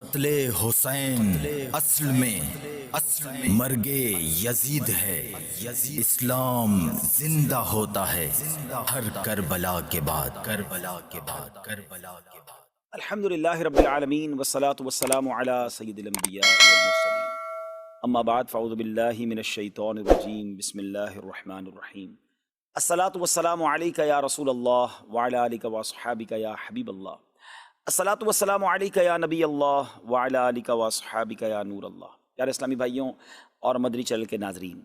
قتل حسین اصل میں مرگے یزید ہے، اسلام زندہ ہوتا ہے ہر کربلا کے بعد، کربلا کے بعد، کربلا کے بعد۔ الحمدللہ رب العالمین والصلاة والسلام علی سید الانبیاء والمرسلین، اما بعد فاعوذ باللہ من الشیطان الرجیم، بسم اللہ الرحمن الرحیم۔ الصلاة والسلام علیکہ یا رسول اللہ وعلی آلک واصحابک یا حبیب اللہ، الصلاة والسلام علیکہ یا نبی اللہ وعلی آلک واصحابک یا نور اللہ۔ پیارے اسلامی بھائیوں اور مدنی چینل کے ناظرین،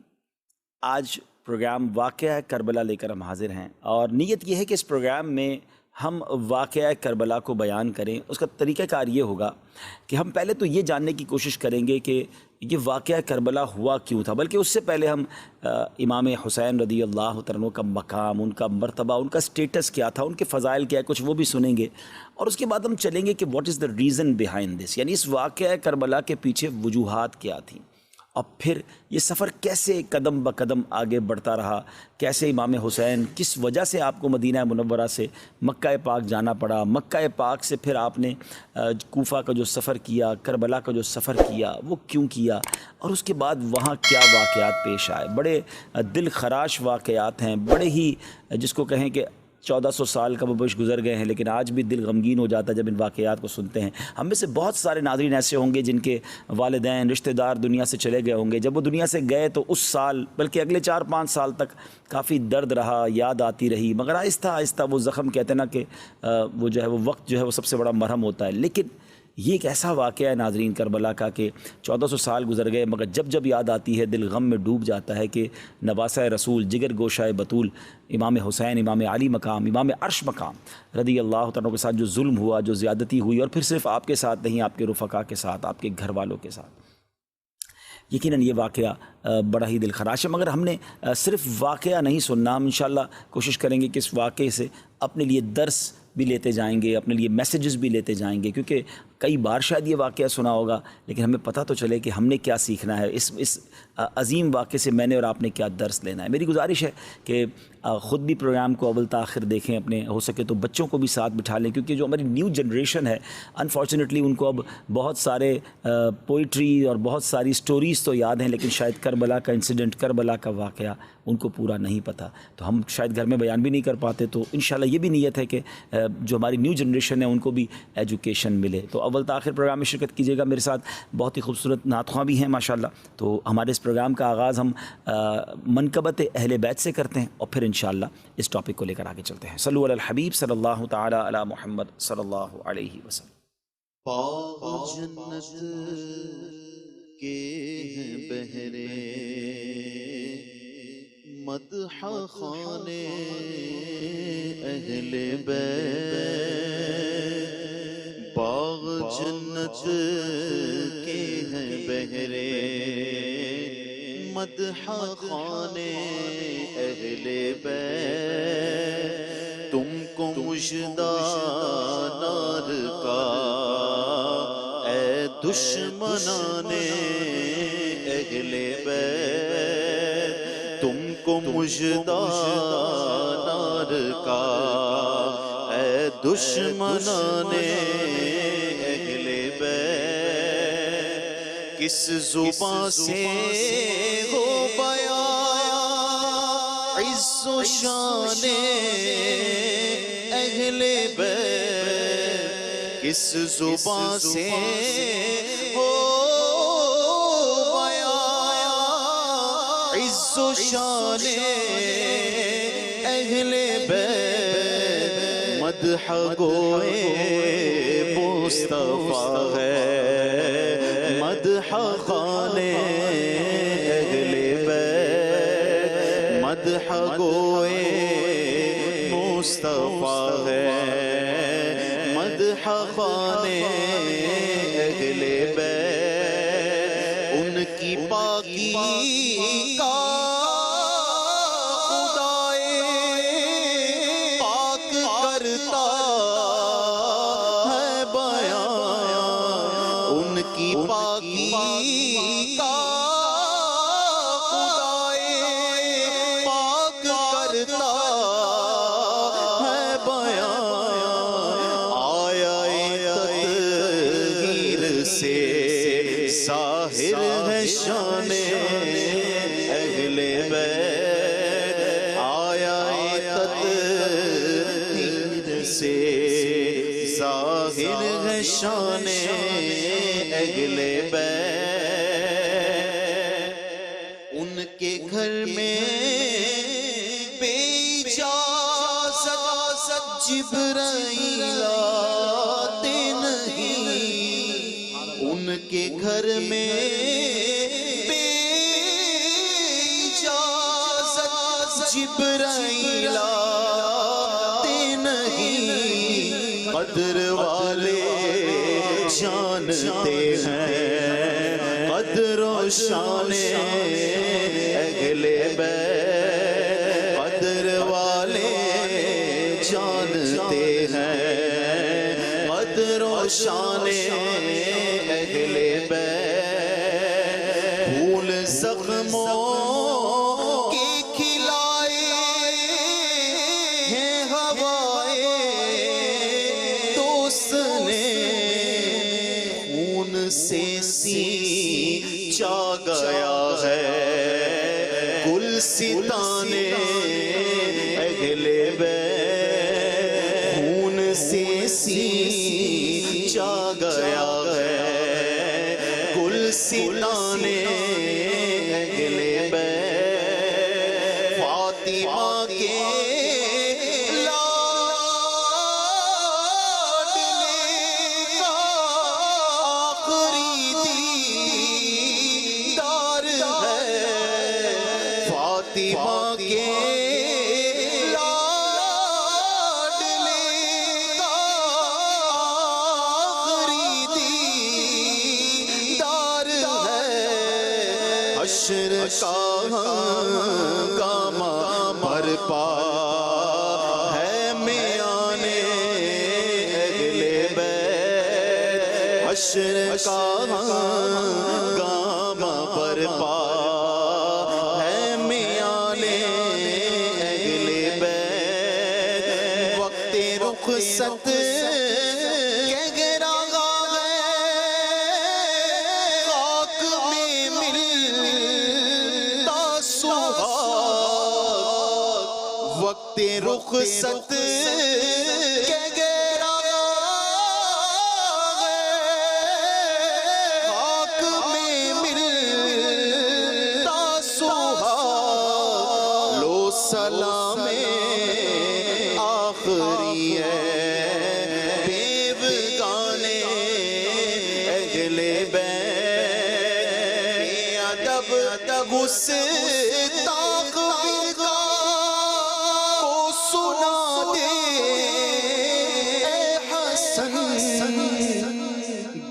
آج پروگرام واقعہ کربلا لے کر ہم حاضر ہیں، اور نیت یہ ہے کہ اس پروگرام میں ہم واقعہ کربلا کو بیان کریں۔ اس کا طریقہ کار یہ ہوگا کہ ہم پہلے تو یہ جاننے کی کوشش کریں گے کہ یہ واقعہ کربلا ہوا کیوں تھا، بلکہ اس سے پہلے ہم امام حسین رضی اللہ عنہ کا مقام، ان کا مرتبہ، ان کا سٹیٹس کیا تھا، ان کے فضائل کیا ہے، کچھ وہ بھی سنیں گے، اور اس کے بعد ہم چلیں گے کہ what is the reason behind this, یعنی اس واقعہ کربلا کے پیچھے وجوہات کیا تھیں، اور پھر یہ سفر کیسے قدم بقدم آگے بڑھتا رہا، کیسے امام حسین کس وجہ سے آپ کو مدینہ منورہ سے مکہ پاک جانا پڑا، مکہ پاک سے پھر آپ نے کوفہ کا جو سفر کیا، کربلا کا جو سفر کیا وہ کیوں کیا، اور اس کے بعد وہاں کیا واقعات پیش آئے۔ بڑے دل خراش واقعات ہیں، بڑے ہی جس کو کہیں کہ 1400 سال کا مبش گزر گئے ہیں، لیکن آج بھی دل غمگین ہو جاتا ہے جب ان واقعات کو سنتے ہیں۔ ہم میں سے بہت سارے ناظرین ایسے ہوں گے جن کے والدین، رشتہ دار دنیا سے چلے گئے ہوں گے۔ جب وہ دنیا سے گئے تو اس سال، بلکہ اگلے 4-5 سال تک کافی درد رہا، یاد آتی رہی، مگر آہستہ آہستہ وہ زخم، کہتے ہیں نا کہ وہ جو ہے وہ وقت جو ہے وہ سب سے بڑا مرہم ہوتا ہے۔ لیکن یہ ایک ایسا واقعہ ہے ناظرین کربلا کا کہ 1400 سال گزر گئے، مگر جب جب یاد آتی ہے دل غم میں ڈوب جاتا ہے کہ نواسہ رسول، جگر گوشہ بطول، امام حسین، امام علی مقام، امام عرش مقام رضی اللہ عنہ کے ساتھ جو ظلم ہوا، جو زیادتی ہوئی، اور پھر صرف آپ کے ساتھ نہیں، آپ کے رفقا کے ساتھ، آپ کے گھر والوں کے ساتھ، یقیناً یہ واقعہ بڑا ہی دل خراش ہے۔ مگر ہم نے صرف واقعہ نہیں سننا، ہم انشاءاللہ کوشش کریں گے کہ اس واقعے سے اپنے لیے درس بھی لیتے جائیں گے، اپنے لیے میسیجز بھی لیتے جائیں گے، کیونکہ کئی بار شاید یہ واقعہ سنا ہوگا، لیکن ہمیں پتہ تو چلے کہ ہم نے کیا سیکھنا ہے، اس عظیم واقعے سے میں نے اور آپ نے کیا درس لینا ہے۔ میری گزارش ہے کہ خود بھی پروگرام کو اول تاخر دیکھیں، اپنے ہو سکے تو بچوں کو بھی ساتھ بٹھا لیں، کیونکہ جو ہماری نیو جنریشن ہے انفارچونیٹلی ان کو اب بہت سارے پوئٹری اور بہت ساری سٹوریز تو یاد ہیں، لیکن شاید کربلا کا انسیڈنٹ، کربلا کا واقعہ ان کو پورا نہیں پتہ، تو ہم شاید گھر میں بیان بھی نہیں کر پاتے۔ تو انشاءاللہ یہ بھی نیت ہے کہ جو ہماری نیو جنریشن ہے ان کو بھی ایجوکیشن ملے۔ تو اول تاخر پروگرام میں شرکت کیجیے گا۔ میرے ساتھ بہت ہی خوبصورت نعت خواں بھی ہیں ماشاءاللہ۔ تو ہمارے اس پروگرام کا آغاز ہم منقبت اہل بیت سے کرتے ہیں، اور پھر انشاءاللہ اس ٹاپک کو لے کر آگے چلتے ہیں۔ صلو علی الحبیب صلی اللہ تعالی علی محمد صلی اللہ علیہ وسلم۔ باغ جنت کے ہیں بہرے، مدح خانے اہل بیت۔ باغ جنت کے ہیں بہرے، مدح خانے اہل بیت۔ تم کو مژدہ نار کا اے دشمنان اہل بیت، تم کو مژدہ نار کا اے دشمنان اہل بیت۔ کس زبان سے ہو بیان عز و شان اہل بیت، کس زبان سے ہو بیان عز و شان اہل بیت۔ مدح گوئے مصطفیٰ ہے، مدح خانے اہل بیت، مدح گوئے مصطفیٰ ہے، مدح خانے اہل بیت۔ ان کی پاکی کا خدائے پاک کرتا ہے بیان، ان کی پاکی کا خدائے پاک کرتا ہے بیان۔ آیا تطہیر سے ظاہر ہے شان اہل بیت آیا تطہیر سے ظاہر ہے شان اہل بیت ان کے گھر میں بے اجازت جبرائیل آتے نہیں، ان کے گھر میں بے اجازت جبرائیل آتے نہیں، قدر والے جانتے ہیں قدر و شان اہل بیت، قدر والے جانتے ہیں قدر و شان اہل بیت، پھول زخموں کے کھلائے ہیں ہوائے دوست نے، خون سے سینچا گیا ہے گلستان اہل بیت، خون سے سینچا گیا ہے گلستان اہل بیت، فاطمہ کے فاطمہ کے لاڈلے کا آخری دیدار ہے، حشر کا ہنگامہ برپا ہے میان اہل بیت، حشر کا ہنگامہ برپا رخصت گہرا ہے خاک میں ملتا سہاگ، وقت رخصت گہرا ہے خاک میں ملتا سہاگ، لو سلام آخری ہے بیوگانے اہل بیت، ادب گستاخ کا کو سنا دے اے حسن،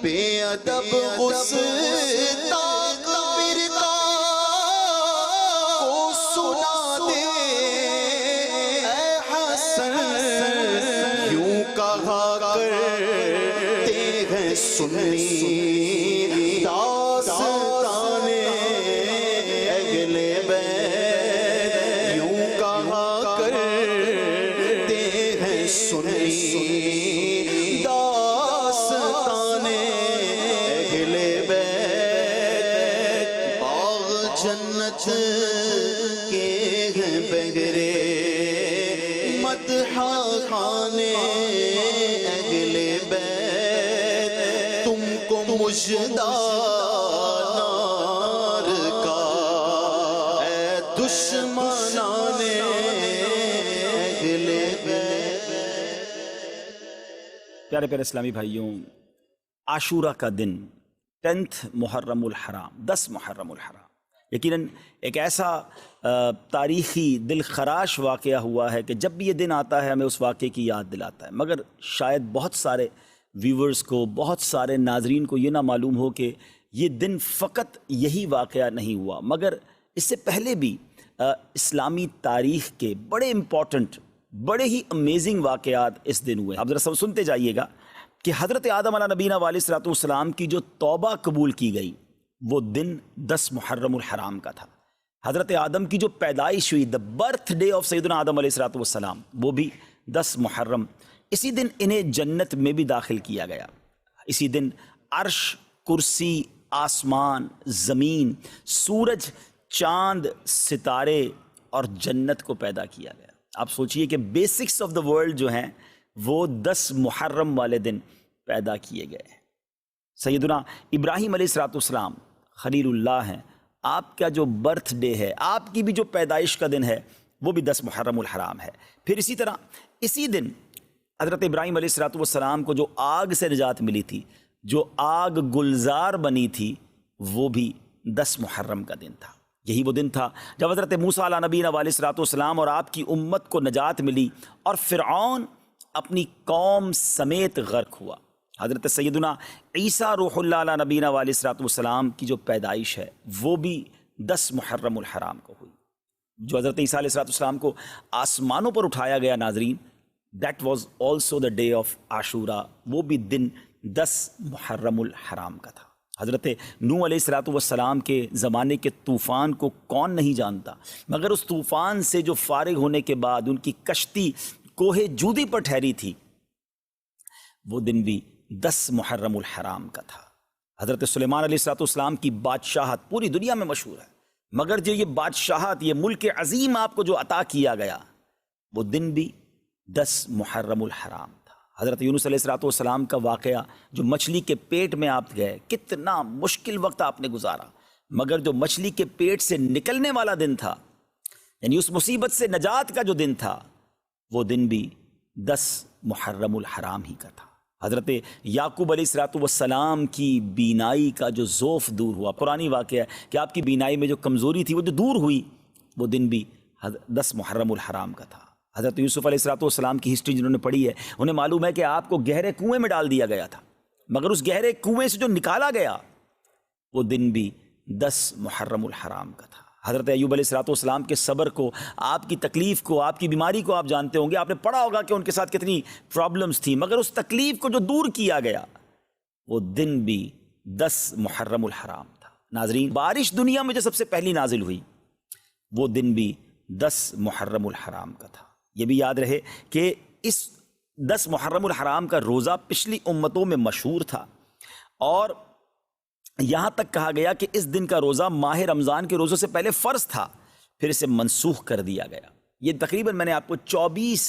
بے ادب گستاخ کا کو سنا دے یوں کہا کرتے ہیں سنی داستان اہل بیت، یوں کہا کرتے ہیں سنی داستان اہل بیت، باغ جنت کے ہیں بہرے مدح خانے اہل بیت، تم کو مژدہ نار کا اے دشمنان اہل بیت۔ پیارے پیارے اسلامی بھائیوں، عاشورہ کا دن 10 محرم الحرام، 10 محرم الحرام، یقیناً ایک ایسا تاریخی دل خراش واقعہ ہوا ہے کہ جب بھی یہ دن آتا ہے ہمیں اس واقعے کی یاد دلاتا ہے، مگر شاید بہت سارے ویورز کو، بہت سارے ناظرین کو یہ نہ معلوم ہو کہ یہ دن فقط یہی واقعہ نہیں ہوا، مگر اس سے پہلے بھی اسلامی تاریخ کے بڑے امپورٹنٹ، بڑے ہی امیزنگ واقعات اس دن ہوئے۔ اب ذرا سب سنتے جائیے گا کہ حضرت آدم علیہ نبینا علیہ الصلوۃ والسلام کی جو توبہ قبول کی گئی وہ دن 10 محرم الحرام کا تھا۔ حضرت آدم کی جو پیدائش ہوئی، دا برتھ ڈے آف سیدنا آدم علیہ الصلوۃ والسلام، وہ بھی 10 محرم۔ اسی دن انہیں جنت میں بھی داخل کیا گیا، اسی دن عرش کرسی، آسمان، زمین، سورج، چاند، ستارے اور جنت کو پیدا کیا گیا۔ آپ سوچئے کہ بیسکس آف دا ورلڈ جو ہیں وہ 10 محرم والے دن پیدا کیے گئے۔ سیدنا ابراہیم علیہ السلام خلیل اللہ ہیں، آپ کا جو برتھ ڈے ہے، آپ کی بھی جو پیدائش کا دن ہے وہ بھی 10 محرم الحرام ہے۔ پھر اسی طرح اسی دن حضرت ابراہیم علیہ السلام کو جو آگ سے نجات ملی تھی، جو آگ گلزار بنی تھی، وہ بھی 10 محرم کا دن تھا۔ یہی وہ دن تھا جب حضرت موسیٰ علیہ نبینا علیہ السلام اور آپ کی امت کو نجات ملی اور فرعون اپنی قوم سمیت غرق ہوا۔ حضرت سیدنا عیسیٰ روح اللہ علیہ نبینا علیہ السلام کی جو پیدائش ہے وہ بھی 10 محرم الحرام کو ہوئی۔ جو حضرت عیسیٰ علیہ السلام کو آسمانوں پر اٹھایا گیا ناظرین، that was also the day of Ashura, وہ بھی دن 10 محرم الحرام کا تھا۔ حضرت نوح علیہ السلام کے زمانے کے طوفان کو کون نہیں جانتا، مگر اس طوفان سے جو فارغ ہونے کے بعد ان کی کشتی کوہ جودی پر ٹھہری تھی، وہ دن بھی 10 محرم الحرام کا تھا۔ حضرت سلیمان علیہ السلام کی بادشاہت پوری دنیا میں مشہور ہے، مگر جو یہ بادشاہت، یہ ملک عظیم آپ کو جو عطا کیا گیا، وہ دن بھی 10 محرم الحرام تھا۔ حضرت یونس علیہ السلام کا واقعہ، جو مچھلی کے پیٹ میں آپ گئے، کتنا مشکل وقت آپ نے گزارا، مگر جو مچھلی کے پیٹ سے نکلنے والا دن تھا، یعنی اس مصیبت سے نجات کا جو دن تھا، وہ دن بھی 10 محرم الحرام ہی کا تھا۔ حضرت یعقوب علیہ السلام کی بینائی کا جو ضعف دور ہوا، قرآنی واقعہ ہے کہ آپ کی بینائی میں جو کمزوری تھی وہ جو دور ہوئی، وہ دن بھی 10 محرم الحرام کا تھا۔ حضرت یوسف علیہ السلام کی ہسٹری جنہوں نے پڑھی ہے انہیں معلوم ہے کہ آپ کو گہرے کنویں میں ڈال دیا گیا تھا، مگر اس گہرے کنویں سے جو نکالا گیا وہ دن بھی 10 محرم الحرام کا تھا۔ حضرت ایوب علیہ السلام کے صبر کو، آپ کی تکلیف کو، آپ کی بیماری کو آپ جانتے ہوں گے، آپ نے پڑھا ہوگا کہ ان کے ساتھ کتنی پرابلمز تھیں، مگر اس تکلیف کو جو دور کیا گیا وہ دن بھی 10 محرم الحرام تھا۔ ناظرین، بارش دنیا میں جو سب سے پہلی نازل ہوئی وہ دن بھی 10 محرم الحرام کا تھا۔ یہ بھی یاد رہے کہ اس 10 محرم الحرام کا روزہ پچھلی امتوں میں مشہور تھا، اور یہاں تک کہا گیا کہ اس دن کا روزہ ماہ رمضان کے روزوں سے پہلے فرض تھا، پھر اسے منسوخ کر دیا گیا۔ یہ تقریباً میں نے آپ کو 24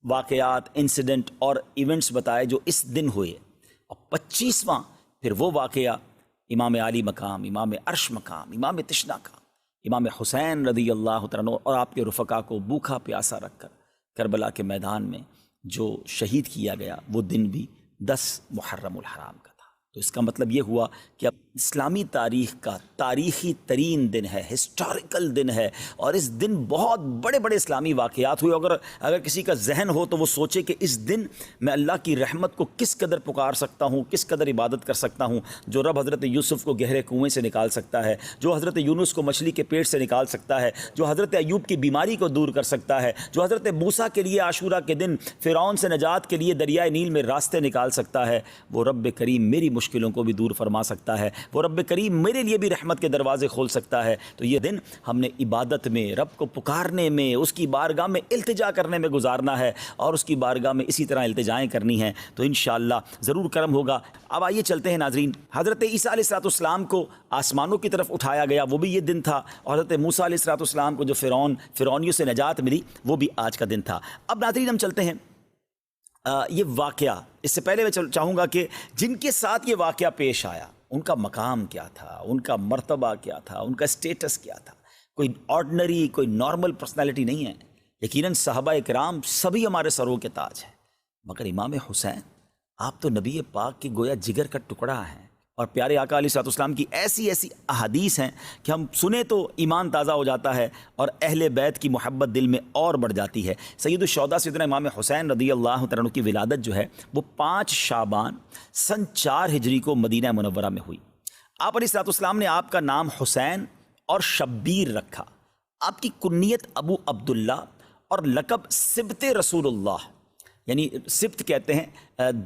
واقعات، انسیڈنٹ اور ایونٹس بتائے جو اس دن ہوئے، اور 25واں پھر وہ واقعہ امام عالی مقام، امام عرش مقام، امام تشنا کا، امام حسین رضی اللہ عنہ اور آپ کے رفقا کو بھوکا پیاسا رکھ کر کربلا کے میدان میں جو شہید کیا گیا، وہ دن بھی 10 محرم الحرام کا تھا۔ تو اس کا مطلب یہ ہوا کہ اب اسلامی تاریخ کا تاریخی ترین دن ہے، ہسٹوریکل دن ہے، اور اس دن بہت بڑے بڑے اسلامی واقعات ہوئے۔ اگر کسی کا ذہن ہو تو وہ سوچے کہ اس دن میں اللہ کی رحمت کو کس قدر پکار سکتا ہوں، کس قدر عبادت کر سکتا ہوں۔ جو رب حضرت یوسف کو گہرے کنویں سے نکال سکتا ہے، جو حضرت یونس کو مچھلی کے پیٹ سے نکال سکتا ہے، جو حضرت ایوب کی بیماری کو دور کر سکتا ہے، جو حضرت موسیٰ کے لیے عاشورہ کے دن فرعون سے نجات کے لیے دریائے نیل میں راستے نکال سکتا ہے، وہ رب کریم میری مشکلوں کو بھی دور فرما سکتا ہے، وہ رب کریم میرے لیے بھی رحمت کے دروازے کھول سکتا ہے۔ تو یہ دن ہم نے عبادت میں، رب کو پکارنے میں، اس کی بارگاہ میں التجا کرنے میں گزارنا ہے، اور اس کی بارگاہ میں اسی طرح التجائیں کرنی ہیں، تو انشاءاللہ ضرور کرم ہوگا۔ اب آئیے چلتے ہیں ناظرین، حضرت عیسیٰ علیہ السلام کو آسمانوں کی طرف اٹھایا گیا، وہ بھی یہ دن تھا، اور حضرت موسیٰ علیہ السلام کو جو فرعونیوں سے نجات ملی، وہ بھی آج کا دن تھا۔ اب ناظرین ہم چلتے ہیں یہ واقعہ، اس سے پہلے میں چاہوں گا کہ جن کے ساتھ یہ واقعہ پیش آیا ان کا مقام کیا تھا، ان کا مرتبہ کیا تھا، ان کا اسٹیٹس کیا تھا۔ کوئی آرڈنری، کوئی نارمل پرسنالٹی نہیں ہے۔ یقیناً صحابہ اکرام سبھی ہمارے سروں کے تاج ہیں، مگر امام حسین، آپ تو نبی پاک کے گویا جگر کا ٹکڑا ہیں، اور پیارے آقا علیہ السلام کی ایسی ایسی احادیث ہیں کہ ہم سنیں تو ایمان تازہ ہو جاتا ہے، اور اہل بیت کی محبت دل میں اور بڑھ جاتی ہے۔ سید الشہداء سیدنا امام حسین رضی اللہ عنہ کی ولادت جو ہے وہ 5 شعبان سن 4 ہجری کو مدینہ منورہ میں ہوئی۔ آپ علیہ السلام نے آپ کا نام حسین اور شبیر رکھا، آپ کی کنیت ابو عبداللہ اور لقب سبط رسول اللہ، یعنی سبت کہتے ہیں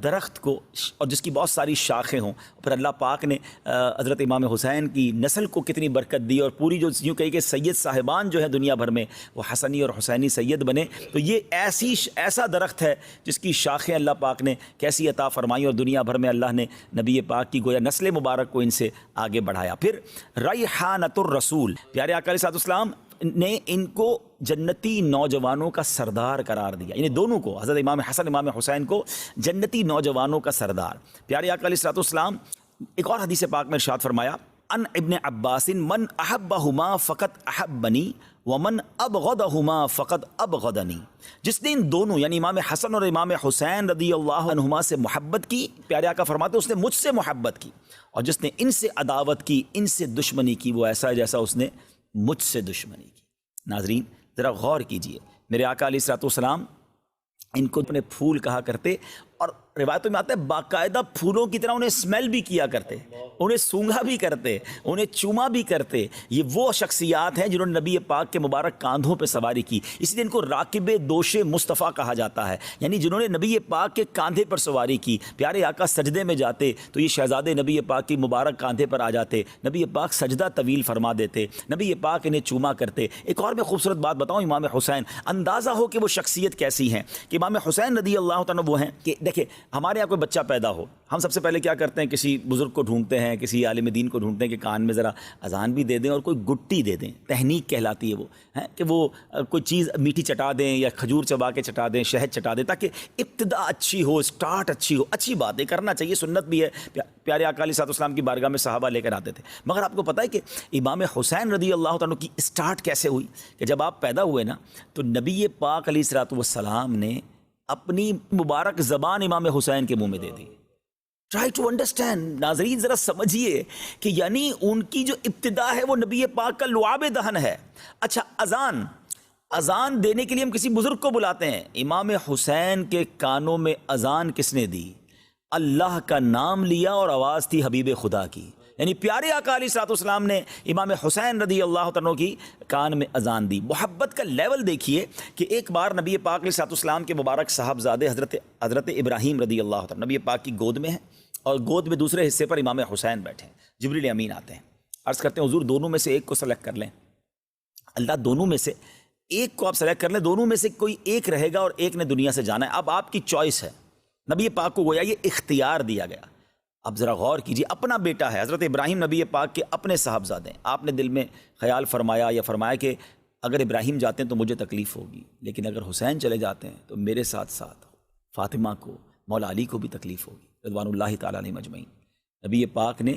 درخت کو، اور جس کی بہت ساری شاخیں ہوں. پھر اللہ پاک نے حضرت امام حسین کی نسل کو کتنی برکت دی، اور پوری جو یوں کہی کہ سید صاحبان جو ہے دنیا بھر میں وہ حسنی اور حسینی سید بنے. تو یہ ایسا درخت ہے جس کی شاخیں اللہ پاک نے کیسی عطا فرمائی، اور دنیا بھر میں اللہ نے نبی پاک کی گویا نسل مبارک کو ان سے آگے بڑھایا. پھر ریحانۃ الرسول، پیارے آقا علیہ السلام نے ان کو جنتی نوجوانوں کا سردار قرار دیا، یعنی دونوں کو، حضرت امام حسن امام حسین کو جنتی نوجوانوں کا سردار. پیارے آقا علیہ السلام ایک اور حدیث پاک میں ارشاد فرمایا، ان ابن عباس من احبہما فقط احبنی ومن ابغضہما فقط ابغضنی. جس نے ان دونوں یعنی امام حسن اور امام حسین رضی اللہ عنہما سے محبت کی، پیارے آقا فرماتے اس نے مجھ سے محبت کی، اور جس نے ان سے عداوت کی، ان سے دشمنی کی، وہ ایسا ہے جیسا اس نے مجھ سے دشمنی کی. ناظرین ذرا غور کیجئے، میرے آقا علیہ السلام ان کو اپنے پھول کہا کرتے، اور روایتوں میں آتا ہے باقاعدہ پھولوں کی طرح انہیں اسمیل بھی کیا کرتے، انہیں سونگھا بھی کرتے، انہیں چوما بھی کرتے. یہ وہ شخصیات ہیں جنہوں نے نبی پاک کے مبارک کاندھوں پہ سواری کی، اس لیے ان کو راکب دوش مصطفیٰ کہا جاتا ہے، یعنی جنہوں نے نبی پاک کے کاندھے پر سواری کی. پیارے آقا سجدے میں جاتے تو یہ شہزادے نبی پاک کی مبارک کاندھے پر آ جاتے، نبی پاک سجدہ طویل فرما دیتے، نبی پاک انہیں چوما کرتے. ایک اور میں خوبصورت بات بتاؤں، امام حسین، اندازہ ہو کہ وہ شخصیت کیسی ہیں کہ امام حسین رضی اللہ تعالیٰ وہ ہیں کہ دیکھیں ہمارے یہاں کوئی بچہ پیدا ہو، ہم سب سے پہلے کیا کرتے ہیں، کسی بزرگ کو ڈھونڈتے ہیں، کسی عالم دین کو ڈھونڈتے ہیں کہ کان میں ذرا اذان بھی دے دیں اور کوئی گٹی دے دیں. تہنیک کہلاتی ہے وہ، کہ وہ کوئی چیز میٹھی چٹا دیں یا کھجور چبا کے چٹا دیں، شہد چٹا دیں، تاکہ ابتدا اچھی ہو، اسٹارٹ اچھی ہو. اچھی بات ہے، کرنا چاہیے، سنت بھی ہے. پیارے آقا علیہ السلام کی بارگاہ میں صحابہ لے کر آتے تھے. مگر آپ کو پتہ ہے کہ امام حسین رضی اللہ تعالیٰ کی اسٹارٹ کیسے ہوئی؟ کہ جب آپ پیدا ہوئے نا تو نبی پاک علیہ السلام نے اپنی مبارک زبان امام حسین کے منہ میں دے دی. ٹرائی ٹو انڈرسٹینڈ، ناظرین ذرا سمجھیے کہ یعنی ان کی جو ابتدا ہے وہ نبی پاک کا لعاب دہن ہے. اچھا، اذان دینے کے لیے ہم کسی بزرگ کو بلاتے ہیں، امام حسین کے کانوں میں اذان کس نے دی؟ اللہ کا نام لیا اور آواز تھی حبیب خدا کی. یعنی پیارے آقا علیہ السلام نے امام حسین رضی اللہ عنہ کی کان میں اذان دی. محبت کا لیول دیکھیے کہ ایک بار نبی پاک علیہ السلام کے مبارک صاحبزادے حضرت ابراہیم رضی اللہ عنہ نبی پاک کی گود میں ہیں، اور گود میں دوسرے حصے پر امام حسین بیٹھے ہیں. جبریل امین آتے ہیں، عرض کرتے ہیں حضور دونوں میں سے ایک کو سلیکٹ کر لیں. اللہ دونوں میں سے ایک کو آپ سلیکٹ کر لیں، دونوں میں سے کوئی ایک رہے گا اور ایک نے دنیا سے جانا ہے. اب آپ کی چوائس ہے. نبی پاک کو گویا یہ اختیار دیا گیا. اب ذرا غور کیجیے، اپنا بیٹا ہے، حضرت ابراہیم نبی پاک کے اپنے صاحبزادے ہیں. آپ نے دل میں خیال فرمایا کہ اگر ابراہیم جاتے ہیں تو مجھے تکلیف ہوگی، لیکن اگر حسین چلے جاتے ہیں تو میرے ساتھ ساتھ فاطمہ کو، مولا علی کو بھی تکلیف ہوگی رضوان اللہ تعالیٰ علیہ مجمعین. نبی پاک نے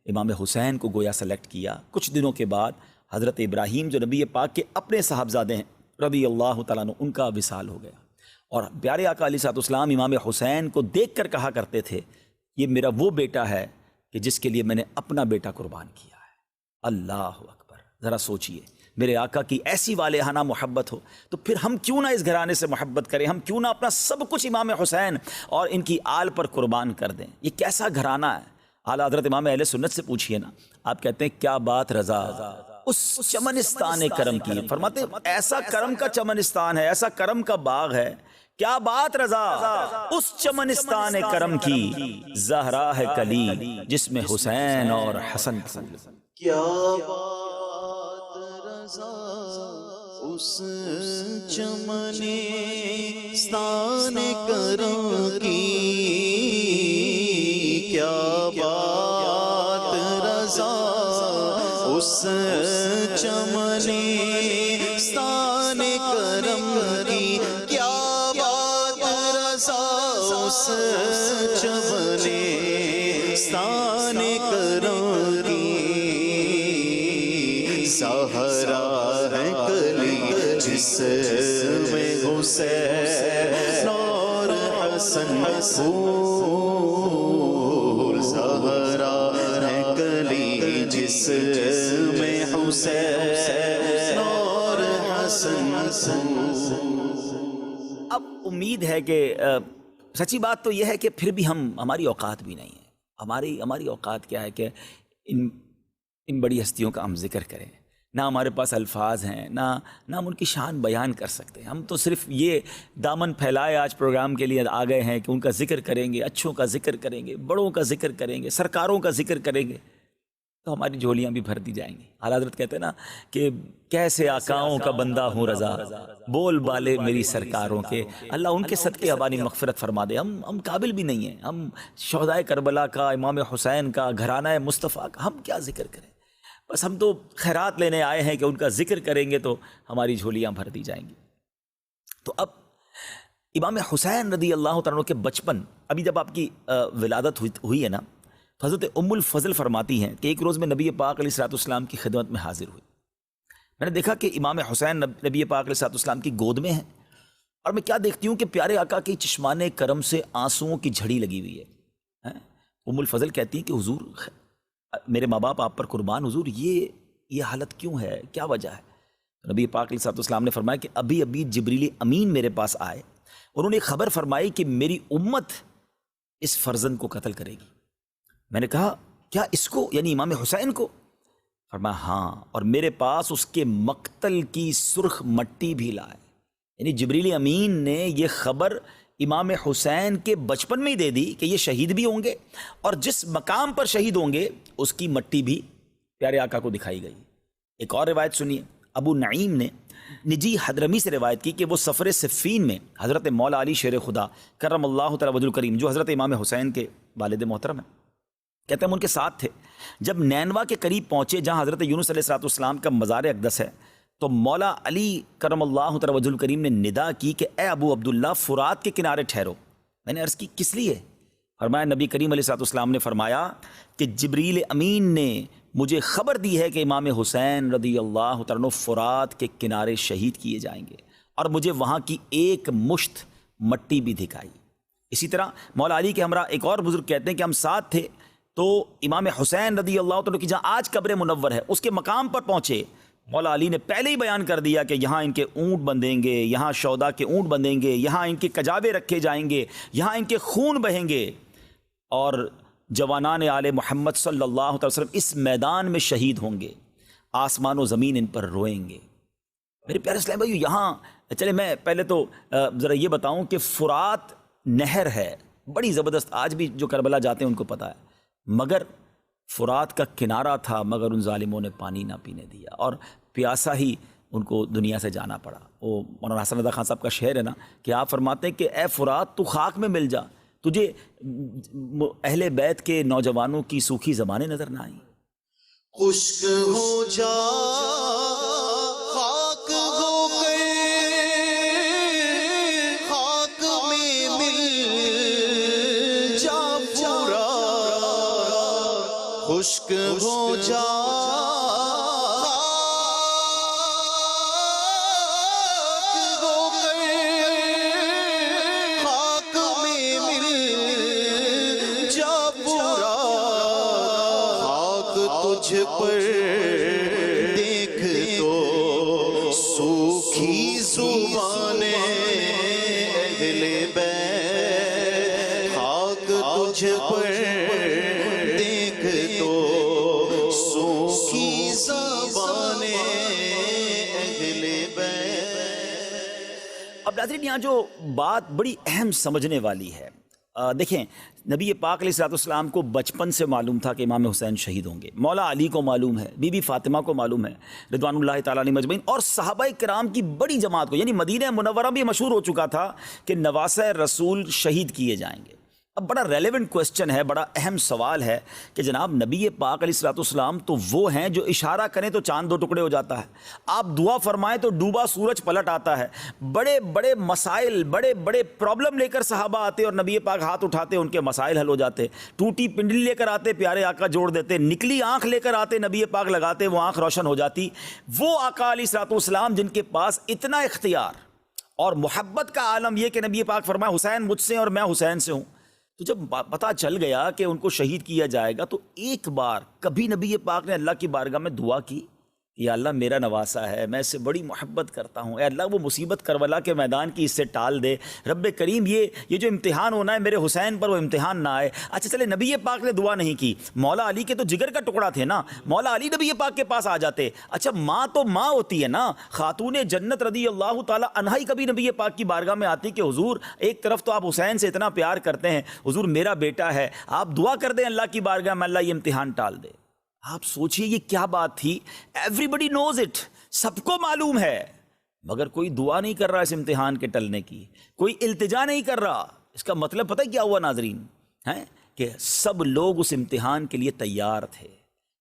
امام حسین کو گویا سلیکٹ کیا. کچھ دنوں کے بعد حضرت ابراہیم جو نبی پاک کے اپنے صاحبزادے ہیں رضی اللہ تعالیٰ عنہ، ان کا وصال ہو گیا. اور پیارے آقا علیہ السلام امام حسین کو دیکھ کر کہا کرتے تھے، یہ میرا وہ بیٹا ہے کہ جس کے لیے میں نے اپنا بیٹا قربان کیا ہے. اللہ اکبر. ذرا سوچئے، میرے آقا کی ایسی والہانہ محبت ہو تو پھر ہم کیوں نہ اس گھرانے سے محبت کریں، ہم کیوں نہ اپنا سب کچھ امام حسین اور ان کی آل پر قربان کر دیں. یہ کیسا گھرانہ ہے. اعلیٰ حضرت امام اہل سنت سے پوچھئے نا، آپ کہتے ہیں کیا بات رضا اس چمنستان کرم کی. فرماتے ایسا کرم کا چمنستان ہے، ایسا کرم کا باغ ہے. کیا بات رضا اس چمنستان کرم کی، زہرا ہے کلی جس میں حسین اور حسن. کیا بات رضا اس چمنستان کرم کی، کیا بات رضا اس چمنستان کرم کی، کیا اس چمنستان کرم کی. سہرا ہے کلی جس میں حسین اور حسن پھول، سہرا ہے کلی جس میں حسین اور حسن پھول. اب امید ہے کہ سچی بات تو یہ ہے کہ پھر بھی ہماری اوقات بھی نہیں ہے. ہماری اوقات کیا ہے کہ ان بڑی ہستیوں کا ہم ذکر کریں. نہ ہمارے پاس الفاظ ہیں، نہ ہم ان کی شان بیان کر سکتے ہیں. ہم تو صرف یہ دامن پھیلائے آج پروگرام کے لیے آ گئے ہیں کہ ان کا ذکر کریں گے، اچھوں کا ذکر کریں گے، بڑوں کا ذکر کریں گے، سرکاروں کا ذکر کریں گے تو ہماری جھولیاں بھی بھر دی جائیں گی. اعلیٰ حضرت کہتے ہیں نا کہ کیسے آقاؤں کا بندہ ہوں رضا، بول بالے میری سرکاروں کے. اللہ ان کے صدقے ہماری مغفرت فرما دے. ہم قابل بھی نہیں ہیں. ہم شہدائے کربلا کا، امام حسین کا، گھرانہ مصطفیٰ کا ہم کیا ذکر کریں؟ بس ہم تو خیرات لینے آئے ہیں کہ ان کا ذکر کریں گے تو ہماری جھولیاں بھر دی جائیں گی. تو اب امام حسین رضی اللہ تعالیٰ عنہ کے بچپن، ابھی جب آپ کی ولادت ہوئی ہے نا، تو حضرت ام الفضل فرماتی ہیں کہ ایک روز میں نبی پاک علیہ الصلوۃ والسلام کی خدمت میں حاضر ہوئی. میں نے دیکھا کہ امام حسین نبی پاک علیہ الصلوۃ والسلام کی گود میں ہیں، اور میں کیا دیکھتی ہوں کہ پیارے آقا کی چشمان کرم سے آنسوؤں کی جھڑی لگی ہوئی ہے. ام الفضل کہتی ہیں کہ حضور، میرے ماں باپ آپ پر قربان، حضور یہ حالت کیوں ہے، کیا وجہ ہے؟ نبی پاک علیہ الصلوۃ والسلام نے فرمایا کہ ابھی جبریل امین میرے پاس آئے، انہوں نے خبر فرمائی کہ میری امت اس فرزند کو قتل کرے گی. میں نے کہا کیا اس کو، یعنی امام حسین کو؟ فرمایا ہاں، اور میرے پاس اس کے مقتل کی سرخ مٹی بھی لائے. یعنی جبریل امین نے یہ خبر امام حسین کے بچپن میں ہی دے دی کہ یہ شہید بھی ہوں گے، اور جس مقام پر شہید ہوں گے اس کی مٹی بھی پیارے آقا کو دکھائی گئی. ایک اور روایت سنیے. ابو نعیم نے نجی حضرمی سے روایت کی کہ وہ سفر صفین میں حضرت مولا علی شیر خدا کرم اللہ تعالی وجہ الکریم، جو حضرت امام حسین کے والد محترم ہیں، کہتے ہیں ہم ان کے ساتھ تھے. جب نینوا کے قریب پہنچے جہاں حضرت یونس علیہ الصلوۃ والسلام کا مزار اقدس ہے، تو مولا علی کرم اللہ تعالی وجہ الکریم نے ندا کی کہ اے ابو عبداللہ، فرات کے کنارے ٹھہرو. میں نے عرض کی کس لیے؟ فرمایا نبی کریم علیہ الصلوۃ والسلام نے فرمایا کہ جبریل امین نے مجھے خبر دی ہے کہ امام حسین رضی اللہ تعالیٰ عنہ فرات کے کنارے شہید کیے جائیں گے، اور مجھے وہاں کی ایک مشت مٹی بھی دکھائی. اسی طرح مولا علی کے ہمراہ ایک اور بزرگ کہتے ہیں کہ ہم ساتھ تھے، تو امام حسین رضی اللہ تعالیٰ کی جہاں آج قبر منور ہے اس کے مقام پر پہنچے. مولا علی نے پہلے ہی بیان کر دیا کہ یہاں ان کے اونٹ بندھیں گے، یہاں شہداء کے اونٹ بندھیں گے، یہاں ان کے کجاوے رکھے جائیں گے، یہاں ان کے خون بہیں گے، اور جوانان آل محمد صلی اللہ علیہ وسلم اس میدان میں شہید ہوں گے، آسمان و زمین ان پر روئیں گے. میرے پیارے اسلام بھائیو، یہاں چلے میں پہلے تو ذرا یہ بتاؤں کہ فرات نہر ہے بڑی زبردست، آج بھی جو کربلا جاتے ہیں ان کو پتہ ہے، مگر فرات کا کنارہ تھا، مگر ان ظالموں نے پانی نہ پینے دیا، اور پیاسا ہی ان کو دنیا سے جانا پڑا. وہ مولانا حسن رضا خان صاحب کا شعر ہے نا کہ آپ فرماتے ہیں کہ اے فرات تو خاک میں مل جا، تجھے اہل بیت کے نوجوانوں کی سوکھی زبانیں نظر نہ آئیں. خشک ہو جا، خاک ہو گئے، خاک میں مل جا پورا، خشک ہو جا، تجھ پر دیکھ تو سوکھی زبانیں اہل بیت، خاک تجھ پر دیکھ تو سوکھی زبانیں اہل بیت. اب ناظرین، یہاں جو بات بڑی اہم سمجھنے والی ہے، دیکھیں نبی پاک علیہ الصلوۃ والسلام کو بچپن سے معلوم تھا کہ امام حسین شہید ہوں گے، مولا علی کو معلوم ہے، بی بی فاطمہ کو معلوم ہے رضوان اللہ تعالیٰ علیہ مجمعین، اور صحابہ کرام کی بڑی جماعت کو، یعنی مدینہ منورہ بھی مشہور ہو چکا تھا کہ نواسہ رسول شہید کیے جائیں گے. اب بڑا ریلیونٹ کوسچن ہے، بڑا اہم سوال ہے کہ جناب نبی پاک علیہ الصلوۃ والسلام تو وہ ہیں جو اشارہ کریں تو چاند دو ٹکڑے ہو جاتا ہے، آپ دعا فرمائیں تو ڈوبا سورج پلٹ آتا ہے. بڑے بڑے مسائل، بڑے بڑے پرابلم لے کر صحابہ آتے اور نبی پاک ہاتھ اٹھاتے، ان کے مسائل حل ہو جاتے. ٹوٹی پنڈلی لے کر آتے، پیارے آقا جوڑ دیتے. نکلی آنکھ لے کر آتے، نبی پاک لگاتے، وہ آنکھ روشن ہو جاتی. وہ آقا علیہ الصلوۃ والسلام جن کے پاس اتنا اختیار اور محبت کا عالم یہ کہ نبی پاک فرمایا حسین مجھ سے اور میں حسین سے ہوں. تو جب پتہ چل گیا کہ ان کو شہید کیا جائے گا، تو ایک بار کبھی نبی پاک نے اللہ کی بارگاہ میں دعا کی یا اللہ میرا نواسا ہے، میں اس سے بڑی محبت کرتا ہوں، اے اللہ وہ مصیبت کربلا کے میدان کی اس سے ٹال دے، رب کریم یہ جو امتحان ہونا ہے میرے حسین پر وہ امتحان نہ آئے۔ اچھا چلے نبی پاک نے دعا نہیں کی، مولا علی کے تو جگر کا ٹکڑا تھے نا، مولا علی نبی پاک کے پاس آ جاتے۔ اچھا ماں تو ماں ہوتی ہے نا، خاتون جنت رضی اللہ تعالی عنہا ہی کبھی نبی پاک کی بارگاہ میں آتی کہ حضور ایک طرف تو آپ حسین سے اتنا پیار کرتے ہیں، حضور میرا بیٹا ہے، آپ دعا کر دیں اللہ کی بارگاہ میں اللہ یہ امتحان ٹال دے۔ آپ سوچئے یہ کیا بات تھی، ایوری بڈی نوز اٹ، سب کو معلوم ہے، مگر کوئی دعا نہیں کر رہا اس امتحان کے ٹلنے کی، کوئی التجا نہیں کر رہا۔ اس کا مطلب پتہ ہے کیا ہوا ناظرین، ہیں کہ سب لوگ اس امتحان کے لیے تیار تھے،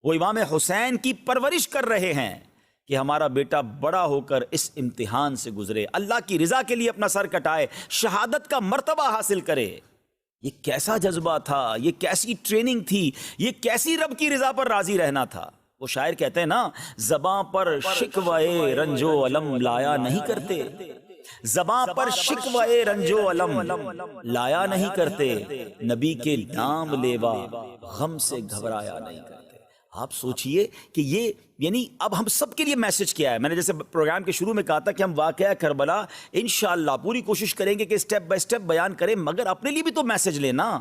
وہ امام حسین کی پرورش کر رہے ہیں کہ ہمارا بیٹا بڑا ہو کر اس امتحان سے گزرے، اللہ کی رضا کے لیے اپنا سر کٹائے، شہادت کا مرتبہ حاصل کرے۔ یہ کیسا جذبہ تھا، یہ کیسی ٹریننگ تھی، یہ کیسی رب کی رضا پر راضی رہنا تھا۔ وہ شاعر کہتے ہیں نا، زباں پر شکوے رنج و علم لایا نہیں کرتے، زباں پر شکوے رنج و علم لایا نہیں کرتے، نبی کے نام لیوا غم سے گھبرایا نہیں کرتے۔ آپ سوچئے کہ یہ یعنی اب ہم سب کے لیے میسج کیا ہے۔ میں نے جیسے پروگرام کے شروع میں کہا تھا کہ ہم واقعہ کربلا انشاءاللہ پوری کوشش کریں گے کہ سٹیپ بائی سٹیپ بیان کریں، مگر اپنے لیے بھی تو میسج لینا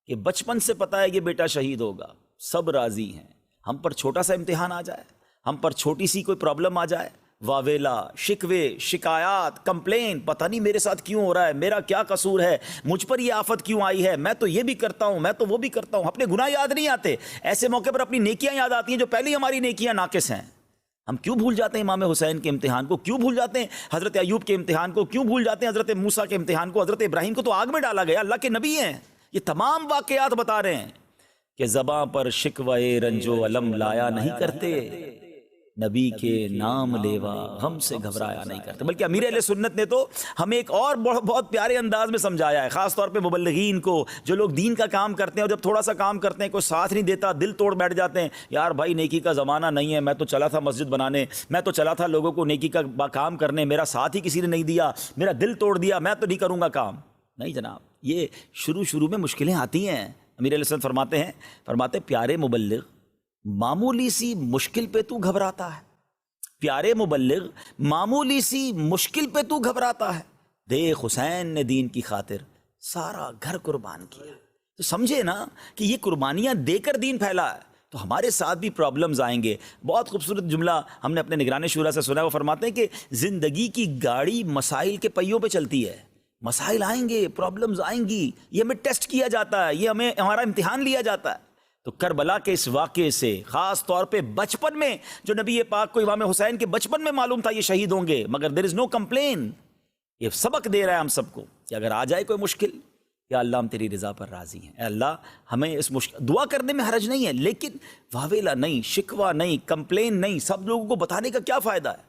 کہ بچپن سے پتہ ہے یہ بیٹا شہید ہوگا، سب راضی ہیں، ہم پر چھوٹا سا امتحان آ جائے، ہم پر چھوٹی سی کوئی پرابلم آ جائے، واویلا، شکوے، شکایات، کمپلین، پتہ نہیں میرے ساتھ کیوں ہو رہا ہے، میرا کیا قصور ہے، مجھ پر یہ آفت کیوں آئی ہے، میں تو یہ بھی کرتا ہوں، میں تو وہ بھی کرتا ہوں، اپنے گناہ یاد نہیں آتے، ایسے موقع پر اپنی نیکیاں یاد آتی ہیں جو پہلے ہی ہماری نیکیاں ناقص ہیں۔ ہم کیوں بھول جاتے ہیں امام حسین کے امتحان کو، کیوں بھول جاتے ہیں حضرت ایوب کے امتحان کو، کیوں بھول جاتے ہیں حضرت موسیٰ کے امتحان کو، حضرت ابراہیم کو تو آگ میں ڈالا گیا، اللہ کے نبی ہیں، یہ تمام واقعات بتا رہے ہیں کہ زباں پر شکوے رنج و علم لایا نہیں کرتے، نبی کے نام لیوا غم سے گھبرایا نہیں کرتے۔ بلکہ امیر اہل سنت نے تو ہمیں ایک اور بہت پیارے انداز میں سمجھایا ہے، خاص طور پہ مبلغین کو، جو لوگ دین کا کام کرتے ہیں اور جب تھوڑا سا کام کرتے ہیں کوئی ساتھ نہیں دیتا، دل توڑ بیٹھ جاتے ہیں، یار بھائی نیکی کا زمانہ نہیں ہے، میں تو چلا تھا مسجد بنانے، میں تو چلا تھا لوگوں کو نیکی کا کام کرنے، میرا ساتھ ہی کسی نے نہیں دیا، میرا دل توڑ دیا، میں تو نہیں کروں گا کام۔ نہیں جناب، یہ شروع میں مشکلیں آتی ہیں۔ امیر علیہ السلام فرماتے پیارے مبلغ، معمولی سی مشکل پہ تو گھبراتا ہے، پیارے مبلغ معمولی سی مشکل پہ تو گھبراتا ہے، دیکھ حسین نے دین کی خاطر سارا گھر قربان کیا۔ تو سمجھے نا کہ یہ قربانیاں دے کر دین پھیلا ہے، تو ہمارے ساتھ بھی پرابلمز آئیں گے۔ بہت خوبصورت جملہ ہم نے اپنے نگران شورا سے سنا ہے، وہ فرماتے ہیں کہ زندگی کی گاڑی مسائل کے پہیوں پہ چلتی ہے، مسائل آئیں گے، پرابلمز آئیں گی، یہ ہمیں ٹیسٹ کیا جاتا ہے، یہ ہمارا امتحان لیا جاتا ہے۔ تو کربلا کے اس واقعے سے خاص طور پہ بچپن میں جو نبی پاک کو امام حسین کے بچپن میں معلوم تھا یہ شہید ہوں گے، مگر دیر از نو کمپلین، یہ سبق دے رہا ہے ہم سب کو کہ اگر آ جائے کوئی مشکل، یا اللہ ہم تیری رضا پر راضی ہیں، اے اللہ ہمیں اس مشکل، دعا کرنے میں حرج نہیں ہے، لیکن واویلا نہیں، شکوہ نہیں، کمپلین نہیں، سب لوگوں کو بتانے کا کیا فائدہ ہے،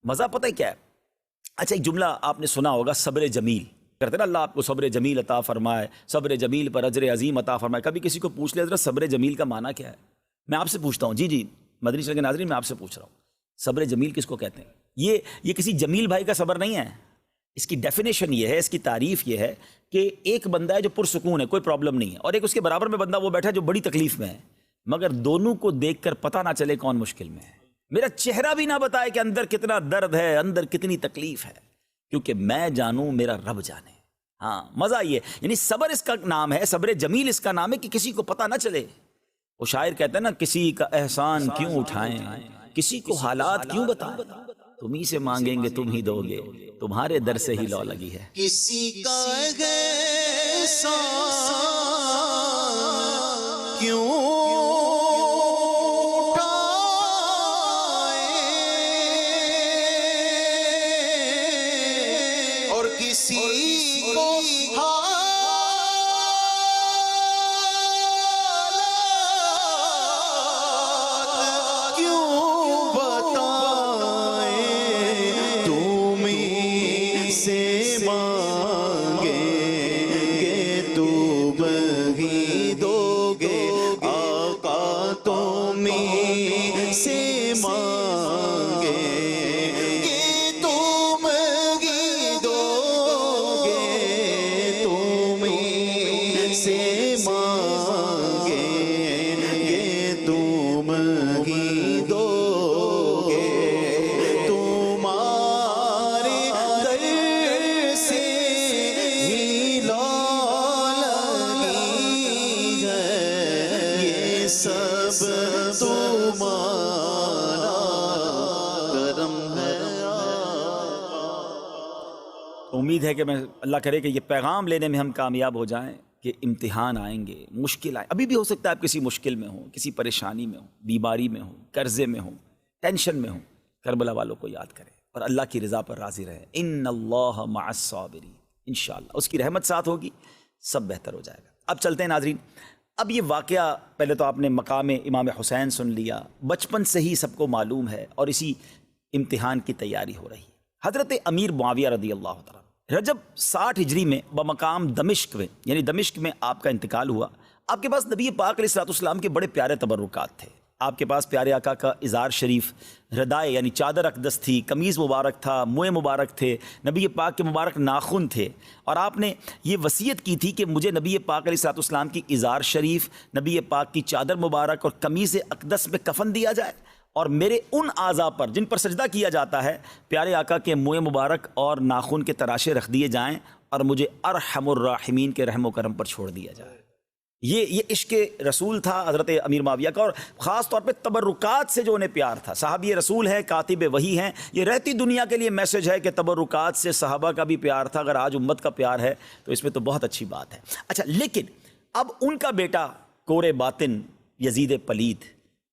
مزہ پتہ ہے کیا ہے؟ اچھا ایک جملہ آپ نے سنا ہوگا، صبر جمیل کرتے نا، اللہ آپ کو صبر جمیل عطا فرمائے، صبر جمیل پر اجر عظیم عطا فرمائے۔ کبھی کسی کو پوچھ لے حضرت صبر جمیل کا معنی کیا ہے؟ میں آپ سے پوچھتا ہوں، جی مدنی چینل کے ناظرین میں آپ سے پوچھ رہا ہوں، صبر جمیل کس کو کہتے ہیں؟ یہ کسی جمیل بھائی کا صبر نہیں ہے، اس کی ڈیفینیشن یہ ہے، اس کی تعریف یہ ہے کہ ایک بندہ ہے جو پرسکون ہے، کوئی پرابلم نہیں ہے، اور ایک اس کے برابر میں بندہ وہ بیٹھا ہے جو بڑی تکلیف میں ہے، مگر دونوں کو دیکھ کر پتہ نہ چلے کون مشکل میں ہے، میرا چہرہ بھی نہ بتائے کہ اندر کتنا درد ہے، اندر کتنی تکلیف ہے، کیونکہ میں جانوں میرا رب جانے۔ ہاں مزہ یہ، یعنی صبر اس کا نام ہے، صبر جمیل اس کا نام ہے کہ کسی کو پتہ نہ چلے۔ وہ شاعر کہتے ہیں نا، کسی کا احسان کیوں اٹھائیں، کسی کو حالات کیوں بتائیں، تم ہی سے مانگیں گے تم ہی دو گے، تمہارے در سے ہی لو لگی ہے۔ کسی کا احسان کیوں اور کسی کو حالات کیوں بتائیں، تم ہی سے مانگیں گے تم ہی دو گے، آقا تم ہی سے مانگیں گے تم ہی دو گے، تم ہی سے مانگیں گے تم ہی دو سب تمہارا کرم ہے امید ہے کہ میں اللہ کرے کہ یہ پیغام لینے میں ہم کامیاب ہو جائیں کہ امتحان آئیں گے، مشکل آئیں، ابھی بھی ہو سکتا ہے آپ کسی مشکل میں ہوں، کسی پریشانی میں ہوں، بیماری میں ہوں، قرضے میں ہوں، ٹینشن میں ہوں، کربلا والوں کو یاد کریں اور اللہ کی رضا پر راضی رہیں۔ ان اللہ مع الصابرین، انشاءاللہ اس کی رحمت ساتھ ہوگی، سب بہتر ہو جائے گا۔ اب چلتے ہیں ناظرین، اب یہ واقعہ پہلے تو آپ نے مقام امام حسین سن لیا، بچپن سے ہی سب کو معلوم ہے اور اسی امتحان کی تیاری ہو رہی ہے۔ حضرت امیر معاویہ رضی اللہ تعالیٰ رجب 60 ہجری میں بمقام دمشق میں، یعنی دمشق میں آپ کا انتقال ہوا۔ آپ کے پاس نبی پاک علیہ السلام کے بڑے پیارے تبرکات تھے۔ آپ کے پاس پیارے آقا کا ازار شریف، ردائے یعنی چادر اقدس تھی، قمیض مبارک تھا، موئے مبارک تھے، نبی پاک کے مبارک ناخن تھے، اور آپ نے یہ وصیت کی تھی کہ مجھے نبی پاک علیہ السلام کی ازار شریف، نبی پاک کی چادر مبارک اور قمیض اقدس میں کفن دیا جائے، اور میرے ان اعضاء پر جن پر سجدہ کیا جاتا ہے پیارے آقا کے موئے مبارک اور ناخن کے تراشے رکھ دیے جائیں، اور مجھے ارحم الراحمین کے رحم و کرم پر چھوڑ دیا جائے۔ یہ عشق رسول تھا حضرت امیر معاویہ کا، اور خاص طور پہ تبرکات سے جو انہیں پیار تھا۔ صحابی رسول ہیں، کاتب وحی ہیں، یہ رہتی دنیا کے لیے میسج ہے کہ تبرکات سے صحابہ کا بھی پیار تھا۔ اگر آج امت کا پیار ہے تو اس میں تو بہت اچھی بات ہے۔ اچھا، لیکن اب ان کا بیٹا کور باطن یزید پلید،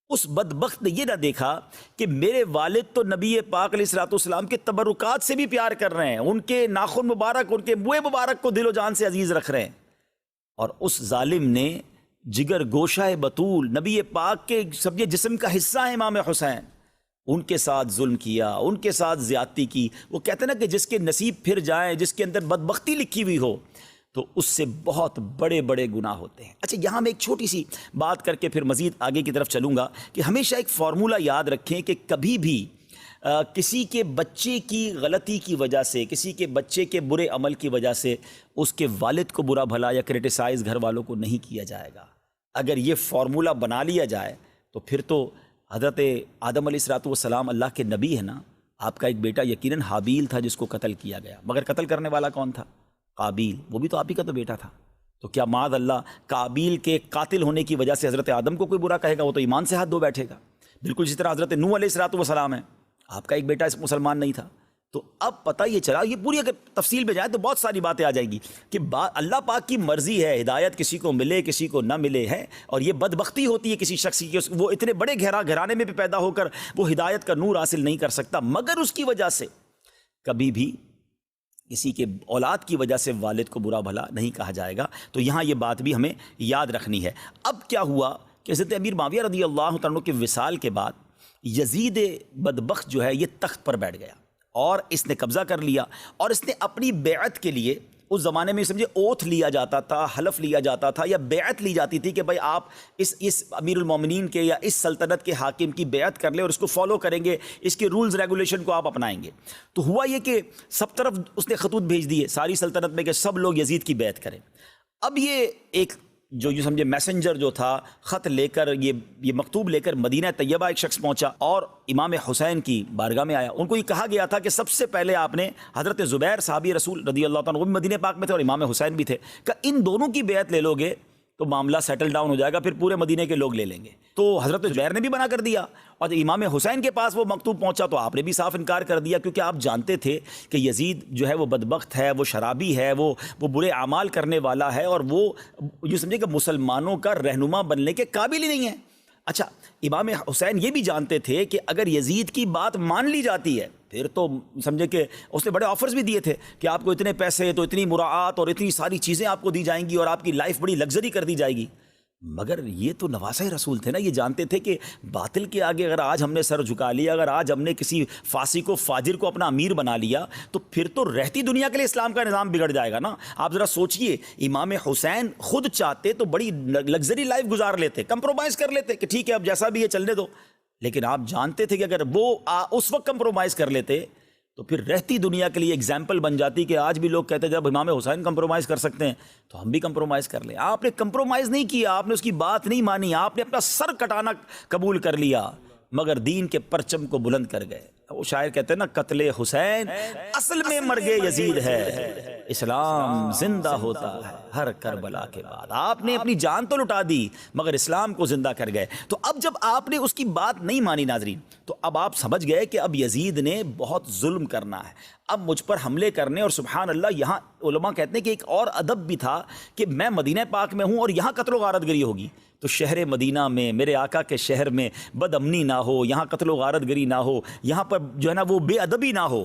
اس بدبخت نے یہ نہ دیکھا کہ میرے والد تو نبی پاک علیہ السلام کے تبرکات سے بھی پیار کر رہے ہیں، ان کے ناخن مبارک، ان کے موئے مبارک کو دل و جان سے عزیز رکھ رہے ہیں، اور اس ظالم نے جگر گوشہ بطول نبی پاک کے سب جسم کا حصہ ہے امام حسین، ان کے ساتھ ظلم کیا، ان کے ساتھ زیادتی کی۔ وہ کہتے ہیں نا کہ جس کے نصیب پھر جائیں، جس کے اندر بدبختی لکھی ہوئی ہو، تو اس سے بہت بڑے بڑے گناہ ہوتے ہیں۔ اچھا، یہاں میں ایک چھوٹی سی بات کر کے پھر مزید آگے کی طرف چلوں گا کہ ہمیشہ ایک فارمولہ یاد رکھیں کہ کبھی بھی کسی کے بچے کی غلطی کی وجہ سے، کسی کے بچے کے برے عمل کی وجہ سے اس کے والد کو برا بھلا یا کرٹیسائز گھر والوں کو نہیں کیا جائے گا۔ اگر یہ فارمولہ بنا لیا جائے تو پھر تو حضرت آدم علیہ السلام اللہ کے نبی ہے نا، آپ کا ایک بیٹا یقیناً حابیل تھا جس کو قتل کیا گیا، مگر قتل کرنے والا کون تھا؟ قابیل، وہ بھی تو آپ ہی کا تو بیٹا تھا۔ تو کیا معاذ اللہ قابیل کے قاتل ہونے کی وجہ سے حضرت آدم کو کوئی برا کہے گا؟ وہ تو ایمان سے ہاتھ دھو بیٹھے گا۔ بالکل اسی طرح حضرت نوح علیہ السلام ہے، آپ کا ایک بیٹا اس مسلمان نہیں تھا۔ تو اب پتہ یہ چلا، یہ پوری اگر تفصیل میں جائے تو بہت ساری باتیں آ جائیں گی کہ اللہ پاک کی مرضی ہے، ہدایت کسی کو ملے کسی کو نہ ملے ہے، اور یہ بدبختی ہوتی ہے کسی شخص کی، وہ اتنے بڑے گھرانے میں بھی پیدا ہو کر وہ ہدایت کا نور حاصل نہیں کر سکتا، مگر اس کی وجہ سے کبھی بھی کسی کے اولاد کی وجہ سے والد کو برا بھلا نہیں کہا جائے گا۔ تو یہاں یہ بات بھی ہمیں یاد رکھنی ہے۔ اب کیا ہوا کہ حضرت امیر معاویہ رضی اللہ تعالیٰ کے وصال کے بعد یزید بدبخت جو ہے یہ تخت پر بیٹھ گیا، اور اس نے قبضہ کر لیا، اور اس نے اپنی بیعت کے لیے، اس زمانے میں سمجھے اوتھ لیا جاتا تھا، حلف لیا جاتا تھا، یا بیعت لی جاتی تھی کہ بھائی آپ اس امیر المومنین کے یا اس سلطنت کے حاکم کی بیعت کر لیں اور اس کو فالو کریں گے، اس کے رولز ریگولیشن کو آپ اپنائیں گے۔ تو ہوا یہ کہ سب طرف اس نے خطوط بھیج دیے ساری سلطنت میں کہ سب لوگ یزید کی بیعت کریں۔ اب یہ ایک جو یہ سمجھے میسنجر جو تھا، خط لے کر یہ مکتوب لے کر مدینہ طیبہ ایک شخص پہنچا اور امام حسین کی بارگاہ میں آیا۔ ان کو یہ کہا گیا تھا کہ سب سے پہلے آپ نے حضرت زبیر صحابی رسول رضی اللہ تعالیٰ، وہ بھی مدینہ پاک میں تھے اور امام حسین بھی تھے، کہ ان دونوں کی بیعت لے لو گے تو معاملہ سیٹل ڈاؤن ہو جائے گا، پھر پورے مدینہ کے لوگ لے لیں گے۔ تو حضرت زبیر نے بھی منع کر دیا، اور امام حسین کے پاس وہ مکتوب پہنچا تو آپ نے بھی صاف انکار کر دیا، کیونکہ آپ جانتے تھے کہ یزید جو ہے وہ بدبخت ہے، وہ شرابی ہے، وہ برے اعمال کرنے والا ہے، اور وہ یہ سمجھے کہ مسلمانوں کا رہنما بننے کے قابل ہی نہیں ہے۔ اچھا، امام حسین یہ بھی جانتے تھے کہ اگر یزید کی بات مان لی جاتی ہے پھر تو سمجھے کہ اس نے بڑے آفرز بھی دیے تھے کہ آپ کو اتنے پیسے، تو اتنی مراعات اور اتنی ساری چیزیں آپ کو دی جائیں گی، اور آپ کی لائف بڑی لگژری کر دی جائے گی۔ مگر یہ تو نواسہ رسول تھے نا، یہ جانتے تھے کہ باطل کے آگے اگر آج ہم نے سر جھکا لیا، اگر آج ہم نے کسی فاسق و فاجر کو اپنا امیر بنا لیا، تو پھر تو رہتی دنیا کے لیے اسلام کا نظام بگڑ جائے گا نا۔ آپ ذرا سوچئے، امام حسین خود چاہتے تو بڑی لگژری لائف گزار لیتے، کمپرومائز کر لیتے کہ ٹھیک ہے اب جیسا بھی ہے چلنے دو، لیکن آپ جانتے تھے کہ اگر وہ اس وقت کمپرومائز کر لیتے تو پھر رہتی دنیا کے لیے ایگزامپل بن جاتی کہ آج بھی لوگ کہتے ہیں جب امام حسین کمپرومائز کر سکتے ہیں تو ہم بھی کمپرومائز کر لیں۔ آپ نے کمپرومائز نہیں کیا، آپ نے اس کی بات نہیں مانی، آپ نے اپنا سر کٹانا قبول کر لیا، مگر دین کے پرچم کو بلند کر گئے۔ وہ شاعر کہتے ہیں نا، قتل حسین اصل میں مرگ یزید ہے، اسلام زندہ ہوتا ہے ہر کربلا کے بعد۔ آپ نے اپنی جان تو لٹا دی مگر اسلام کو زندہ کر گئے۔ تو اب جب آپ نے اس کی بات نہیں مانی ناظرین، تو اب آپ سمجھ گئے کہ اب یزید نے بہت ظلم کرنا ہے، اب مجھ پر حملے کرنے۔ اور سبحان اللہ، یہاں علماء کہتے ہیں کہ ایک اور ادب بھی تھا کہ میں مدینہ پاک میں ہوں اور یہاں قتل و غارت گری ہوگی، تو شہر مدینہ میں، میرے آقا کے شہر میں بد امنی نہ ہو، یہاں قتل و غارت گری نہ ہو، یہاں پر جو ہے نا وہ بے ادبی نہ ہو،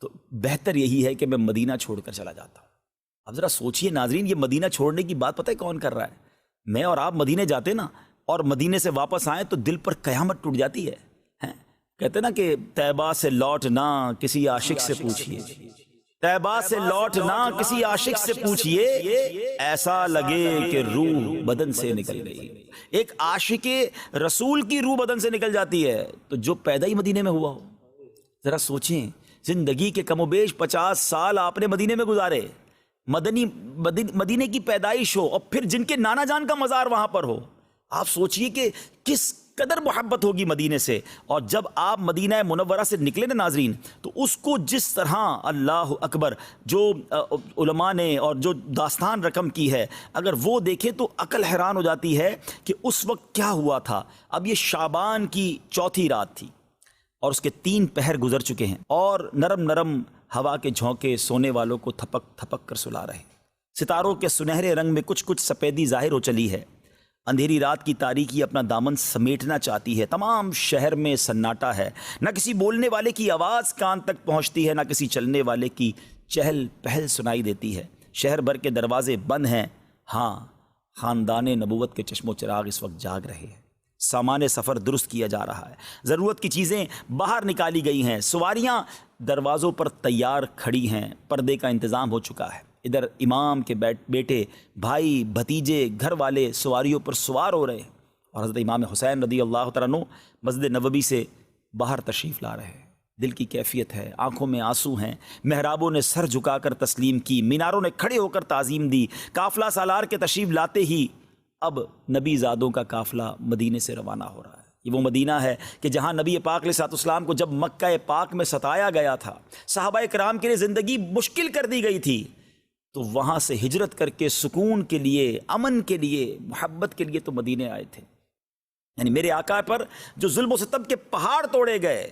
تو بہتر یہی ہے کہ میں مدینہ چھوڑ کر چلا جاتا ہوں۔ اب ذرا سوچئے ناظرین، یہ مدینہ چھوڑنے کی بات پتہ ہے کون کر رہا ہے؟ میں اور آپ مدینہ جاتے نا اور مدینہ سے واپس آئیں تو دل پر قیامت ٹوٹ جاتی ہے۔ کہتے ہیں نا کہ طیبہ سے لوٹنا کسی عاشق سے پوچھئے، طیبہ سے لوٹنا کسی عاشق سے پوچھئے، ایسا لگے کہ روح بدن سے نکل گئی۔ ایک عاشق رسول کی روح بدن سے نکل جاتی ہے تو جو پیدا ہی مدینے میں ہوا ہو۔ ذرا سوچیں، زندگی کے کم و بیش 50 سال آپ نے مدینے میں گزارے، مدینے کی پیدائش ہو اور پھر جن کے نانا جان کا مزار وہاں پر ہو، آپ سوچئے کہ کس قدر محبت ہوگی مدینے سے۔ اور جب آپ مدینہ منورہ سے نکلے نا ناظرین، تو اس کو جس طرح اللہ اکبر جو علماء نے اور جو داستان رقم کی ہے، اگر وہ دیکھیں تو عقل حیران ہو جاتی ہے کہ اس وقت کیا ہوا تھا۔ اب یہ شعبان کی چوتھی رات تھی اور اس کے 3 پہر گزر چکے ہیں، اور نرم نرم ہوا کے جھونکے سونے والوں کو تھپک تھپک کر سلا رہے ہیں۔ ستاروں کے سنہرے رنگ میں کچھ کچھ سفیدی ظاہر ہو چلی ہے۔ اندھیری رات کی تاریکی اپنا دامن سمیٹنا چاہتی ہے۔ تمام شہر میں سناٹا ہے، نہ کسی بولنے والے کی آواز کان تک پہنچتی ہے، نہ کسی چلنے والے کی چہل پہل سنائی دیتی ہے۔ شہر بھر کے دروازے بند ہیں، ہاں خاندان نبوت کے چشم و چراغ اس وقت جاگ رہے ہیں۔ سامان سفر درست کیا جا رہا ہے، ضرورت کی چیزیں باہر نکالی گئی ہیں، سواریاں دروازوں پر تیار کھڑی ہیں، پردے کا انتظام ہو چکا ہے۔ ادھر امام کے بیٹے، بھائی، بھتیجے، گھر والے سواریوں پر سوار ہو رہے ہیں، اور حضرت امام حسین رضی اللہ تعالیٰ عنہ مسجد نبوی سے باہر تشریف لا رہے ہیں۔ دل کی کیفیت ہے، آنکھوں میں آنسو ہیں، محرابوں نے سر جھکا کر تسلیم کی، میناروں نے کھڑے ہو کر تعظیم دی۔ قافلہ سالار کے تشریف لاتے ہی اب نبی زادوں کا قافلہ مدینے سے روانہ ہو رہا ہے۔ یہ وہ مدینہ ہے کہ جہاں نبی پاک علیہ السلام کو جب مکہ پاک میں ستایا گیا تھا، صحابہ کرام کے لیے زندگی مشکل کر دی گئی تھی، تو وہاں سے ہجرت کر کے سکون کے لیے، امن کے لیے، محبت کے لیے تو مدینے آئے تھے۔ یعنی میرے آقا پر جو ظلم و ستم کے پہاڑ توڑے گئے،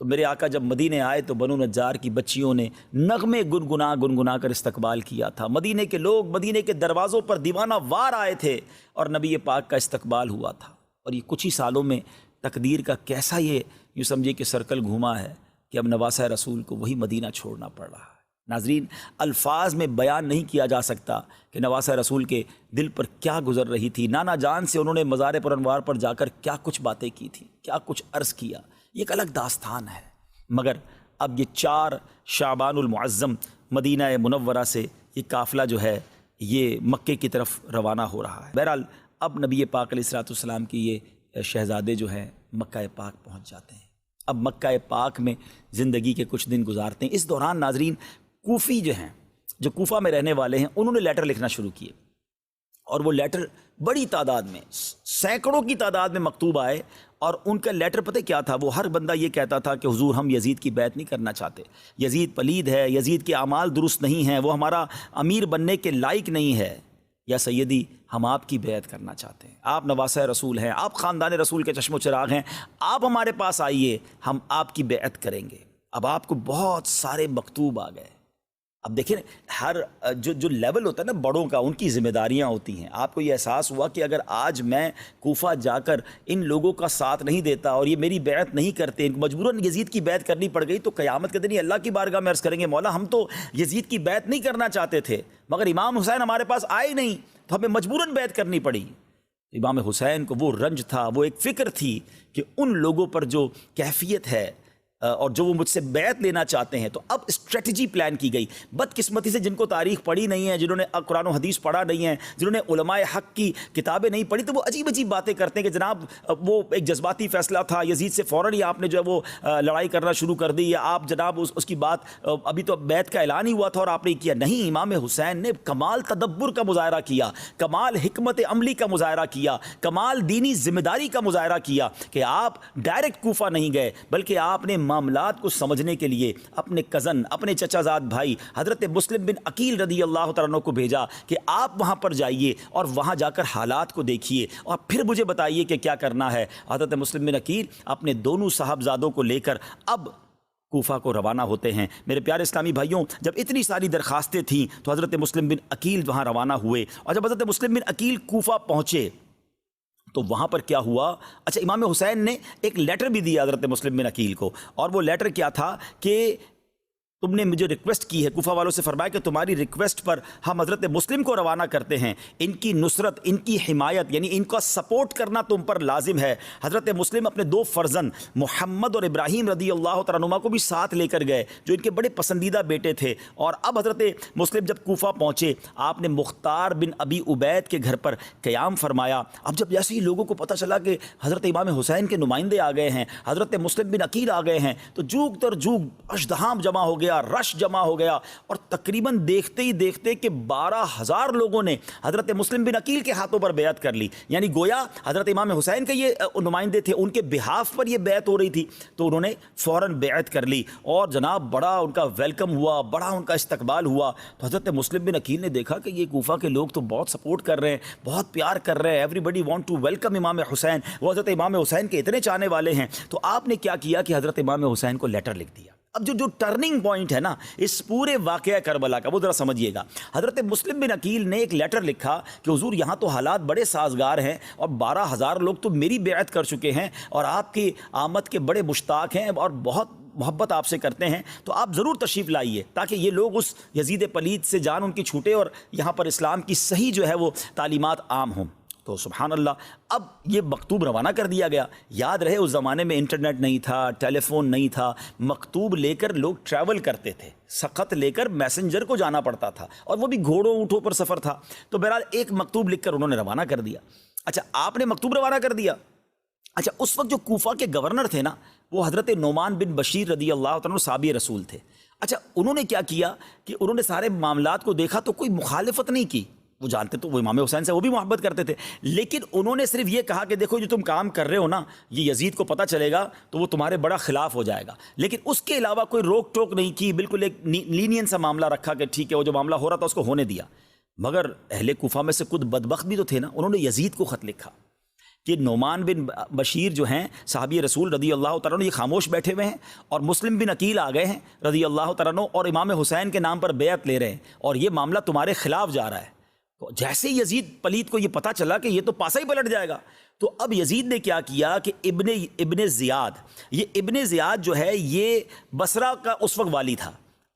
تو میرے آقا جب مدینے آئے تو بنو نجار کی بچیوں نے نغمے گنگنا کر استقبال کیا تھا۔ مدینے کے لوگ مدینے کے دروازوں پر دیوانہ وار آئے تھے اور نبی پاک کا استقبال ہوا تھا۔ اور یہ کچھ ہی سالوں میں تقدیر کا کیسا یہ یوں سمجھے کہ سرکل گھوما ہے کہ اب نواسہ رسول کو وہی مدینہ چھوڑنا پڑ رہا ہے۔ ناظرین، الفاظ میں بیان نہیں کیا جا سکتا کہ نواسہ رسول کے دل پر کیا گزر رہی تھی۔ نانا جان سے انہوں نے مزار پر انوار پر جا کر کیا کچھ باتیں کی تھیں، کیا کچھ عرض کیا، یہ ایک الگ داستان ہے۔ مگر اب یہ 4 شعبان المعظم مدینہ منورہ سے یہ قافلہ جو ہے یہ مکے کی طرف روانہ ہو رہا ہے۔ بہرحال اب نبی پاک علیہ السلام کی یہ شہزادے جو ہیں مکہ پاک پہنچ جاتے ہیں۔ اب مکہ پاک میں زندگی کے کچھ دن گزارتے ہیں۔ اس دوران ناظرین کوفی جو ہیں، جو کوفہ میں رہنے والے ہیں، انہوں نے لیٹر لکھنا شروع کیے، اور وہ لیٹر بڑی تعداد میں، سینکڑوں کی تعداد میں مکتوب آئے۔ اور ان کا لیٹر پتہ کیا تھا؟ وہ ہر بندہ یہ کہتا تھا کہ حضور ہم یزید کی بیعت نہیں کرنا چاہتے، یزید پلید ہے، یزید کے اعمال درست نہیں ہیں، وہ ہمارا امیر بننے کے لائق نہیں ہے، یا سیدی ہم آپ کی بیعت کرنا چاہتے ہیں، آپ نواسہ رسول ہیں، آپ خاندان رسول کے چشم و چراغ ہیں، آپ ہمارے پاس آئیے، ہم آپ کی بیعت کریں گے۔ اب آپ کو بہت سارے مکتوب آ گئے۔ اب دیکھیں، ہر جو لیول ہوتا ہے نا بڑوں کا، ان کی ذمہ داریاں ہوتی ہیں۔ آپ کو یہ احساس ہوا کہ اگر آج میں کوفہ جا کر ان لوگوں کا ساتھ نہیں دیتا اور یہ میری بیعت نہیں کرتے، ان کو مجبوراً یزید کی بیعت کرنی پڑ گئی، تو قیامت کے دن اللہ کی بارگاہ میں عرض کریں گے، مولا ہم تو یزید کی بیعت نہیں کرنا چاہتے تھے، مگر امام حسین ہمارے پاس آئے نہیں تو ہمیں مجبوراً بیعت کرنی پڑی۔ امام حسین کو وہ رنج تھا، وہ ایک فکر تھی کہ ان لوگوں پر جو کیفیت ہے اور جو وہ مجھ سے بیعت لینا چاہتے ہیں. تو اب اسٹریٹجی پلان کی گئی. بدقسمتی سے جن کو تاریخ پڑھی نہیں ہے, جنہوں نے قرآن و حدیث پڑھا نہیں ہے, جنہوں نے علماء حق کی کتابیں نہیں پڑھی, تو وہ عجیب عجیب باتیں کرتے ہیں کہ جناب وہ ایک جذباتی فیصلہ تھا, یزید سے فوراً ہی آپ نے جو ہے وہ لڑائی کرنا شروع کر دی, یا آپ جناب اس کی بات ابھی تو بیعت کا اعلان ہی ہوا تھا اور آپ نے کیا. نہیں, امام حسین نے کمال تدبر کا مظاہرہ کیا, کمال حکمت عملی کا مظاہرہ کیا, کمال دینی ذمہ داری کا مظاہرہ کیا کہ آپ ڈائریکٹ کوفہ نہیں گئے, بلکہ آپ نے معاملات کو سمجھنے کے لیے اپنے کزن, اپنے چچا زاد بھائی حضرت مسلم بن عقیل رضی اللہ تعالیٰ عنہ کو بھیجا کہ آپ وہاں پر جائیے اور وہاں جا کر حالات کو دیکھیے اور پھر مجھے بتائیے کہ کیا کرنا ہے. حضرت مسلم بن عقیل اپنے دونوں صاحبزادوں کو لے کر اب کوفہ کو روانہ ہوتے ہیں. میرے پیارے اسلامی بھائیوں, جب اتنی ساری درخواستیں تھیں تو حضرت مسلم بن عقیل وہاں روانہ ہوئے, اور جب حضرت مسلم بن عقیل کوفہ پہنچے تو وہاں پر کیا ہوا. اچھا, امام حسین نے ایک لیٹر بھی دیا حضرت مسلم بن عقیل کو, اور وہ لیٹر کیا تھا کہ تم نے مجھے ریکویسٹ کی ہے, کوفہ والوں سے فرمایا کہ تمہاری ریکویسٹ پر ہم حضرت مسلم کو روانہ کرتے ہیں, ان کی نصرت, ان کی حمایت, یعنی ان کا سپورٹ کرنا تم پر لازم ہے. حضرت مسلم اپنے دو فرزند محمد اور ابراہیم رضی اللہ تعالیٰ عنہما کو بھی ساتھ لے کر گئے, جو ان کے بڑے پسندیدہ بیٹے تھے. اور اب حضرت مسلم جب کوفہ پہنچے, آپ نے مختار بن ابی عبید کے گھر پر قیام فرمایا. اب جب جیسے ہی لوگوں کو پتہ چلا کہ حضرت امام حسین کے نمائندے آ گئے ہیں, حضرت مسلم بن عقیل آ گئے ہیں, تو جوگ در جوگ اشدہام جمع ہو گیا, رش جمع ہو گیا, اور تقریباً دیکھتے ہی دیکھتے کہ 12,000 لوگوں نے حضرت مسلم بن عقیل کے ہاتھوں پر بیعت کر لی. یعنی گویا حضرت امام حسین کے یہ نمائندے تھے, ان کے بہاف پر یہ بیعت ہو رہی تھی, تو انہوں نے فوراً بیعت کر لی, اور جناب بڑا ان کا ویلکم ہوا, بڑا ان کا استقبال ہوا. تو حضرت مسلم بن عقیل نے دیکھا کہ یہ کوفہ کے لوگ تو بہت سپورٹ کر رہے ہیں, بہت پیار کر رہے ہیں, everybody want to welcome Imam Hussain, وہ حضرت امام حسین کے اتنے چاہنے والے ہیں. تو آپ نے کیا کیا کہ حضرت امام حسین کو لیٹر لکھ دیا. اب جو ٹرننگ پوائنٹ ہے نا اس پورے واقعہ کربلا کا, وہ ذرا سمجھیے گا. حضرت مسلم بن عقیل نے ایک لیٹر لکھا کہ حضور یہاں تو حالات بڑے سازگار ہیں, اور 12,000 لوگ تو میری بیعت کر چکے ہیں, اور آپ کی آمد کے بڑے مشتاق ہیں, اور بہت محبت آپ سے کرتے ہیں, تو آپ ضرور تشریف لائیے تاکہ یہ لوگ اس یزید پلید سے جان ان کی چھوٹے, اور یہاں پر اسلام کی صحیح جو ہے وہ تعلیمات عام ہوں. تو سبحان اللہ, اب یہ مکتوب روانہ کر دیا گیا. یاد رہے اس زمانے میں انٹرنیٹ نہیں تھا, ٹیلی فون نہیں تھا, مکتوب لے کر لوگ ٹریول کرتے تھے, خط لے کر میسنجر کو جانا پڑتا تھا, اور وہ بھی گھوڑوں اونٹوں پر سفر تھا. تو بہرحال ایک مکتوب لکھ کر انہوں نے روانہ کر دیا. اچھا, آپ نے مکتوب روانہ کر دیا. اچھا, اس وقت جو کوفہ کے گورنر تھے نا, وہ حضرت نعمان بن بشیر رضی اللہ تعالیٰ عنہ صحابی رسول تھے. اچھا, انہوں نے کیا کیا کہ انہوں نے سارے معاملات کو دیکھا تو کوئی مخالفت نہیں کی. وہ جانتے تو وہ امام حسین سے وہ بھی محبت کرتے تھے, لیکن انہوں نے صرف یہ کہا کہ دیکھو جو تم کام کر رہے ہو نا, یہ یزید کو پتہ چلے گا تو وہ تمہارے بڑا خلاف ہو جائے گا. لیکن اس کے علاوہ کوئی روک ٹوک نہیں کی, بالکل ایک لینین سا معاملہ رکھا کہ ٹھیک ہے, وہ جو معاملہ ہو رہا تھا اس کو ہونے دیا. مگر اہل کوفہ میں سے کچھ بدبخت بھی تو تھے نا, انہوں نے یزید کو خط لکھا کہ نعمان بن بشیر جو ہیں صحابی رسول رضی اللہ تعالیٰ عنہ, یہ خاموش بیٹھے ہوئے ہیں, اور مسلم بن عقیل آ گئے ہیں رضی اللہ تعالیٰ عنہ, اور امام حسین کے نام پر بیعت لے رہے ہیں, اور یہ معاملہ تمہارے خلاف جا رہا ہے. جیسے یزید پلید کو یہ پتہ چلا کہ یہ تو پاسا ہی پلٹ جائے گا, تو اب یزید نے کیا کیا کہ ابن زیاد, یہ ابن زیاد جو ہے یہ بصرہ کا اس وقت والی تھا,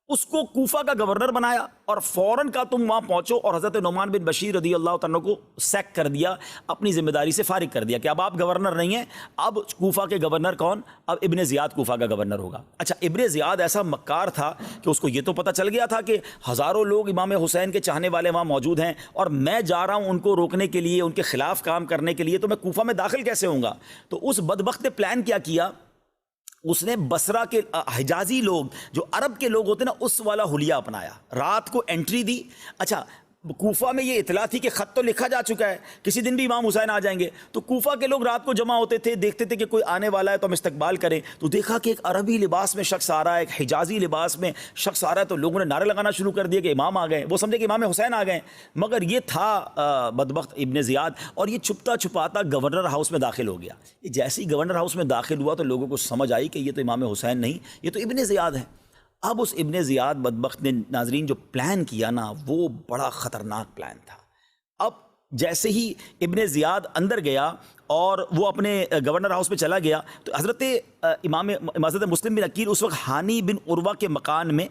اس کو کوفہ کا گورنر بنایا, اور فوراً کا تم وہاں پہنچو, اور حضرت نعمان بن بشیر رضی اللہ تعالیٰ کو سیک کر دیا, اپنی ذمہ داری سے فارغ کر دیا کہ اب آپ گورنر نہیں ہیں, اب کوفہ کے گورنر کون, اب ابن زیاد کوفہ کا گورنر ہوگا. اچھا, ابن زیاد ایسا مکار تھا کہ اس کو یہ تو پتہ چل گیا تھا کہ ہزاروں لوگ امام حسین کے چاہنے والے وہاں موجود ہیں, اور میں جا رہا ہوں ان کو روکنے کے لیے, ان کے خلاف کام کرنے کے لیے, تو میں کوفہ میں داخل کیسے ہوں گا. تو اس بدبخت نے پلان کیا, اس نے بصرہ کے حجازی لوگ جو عرب کے لوگ ہوتے ہیں نا, اس والا حلیہ اپنایا, رات کو انٹری دی. اچھا, کوفہ میں یہ اطلاع تھی کہ خط تو لکھا جا چکا ہے, کسی دن بھی امام حسین آ جائیں گے, تو کوفہ کے لوگ رات کو جمع ہوتے تھے, دیکھتے تھے کہ کوئی آنے والا ہے تو ہم استقبال کریں. تو دیکھا کہ ایک عربی لباس میں شخص آ رہا ہے, ایک حجازی لباس میں شخص آ رہا ہے, تو لوگوں نے نعرے لگانا شروع کر دیے کہ امام آ گئے. وہ سمجھے کہ امام حسین آ گئے, مگر یہ تھا بدبخت ابن زیاد, اور یہ چھپتا چھپاتا گورنر ہاؤس میں داخل ہو گیا. یہ جیسے ہی گورنر ہاؤس میں داخل ہوا تو لوگوں کو سمجھ آئی کہ یہ تو امام حسین نہیں, یہ تو ابن زیاد ہے. اب اس ابن زیاد بدبخت نے ناظرین جو پلان کیا نا, وہ بڑا خطرناک پلان تھا. اب جیسے ہی ابن زیاد اندر گیا اور وہ اپنے گورنر ہاؤس میں چلا گیا, تو حضرت حضرت مسلم بن عقیل اس وقت ہانی بن عروہ کے مکان میں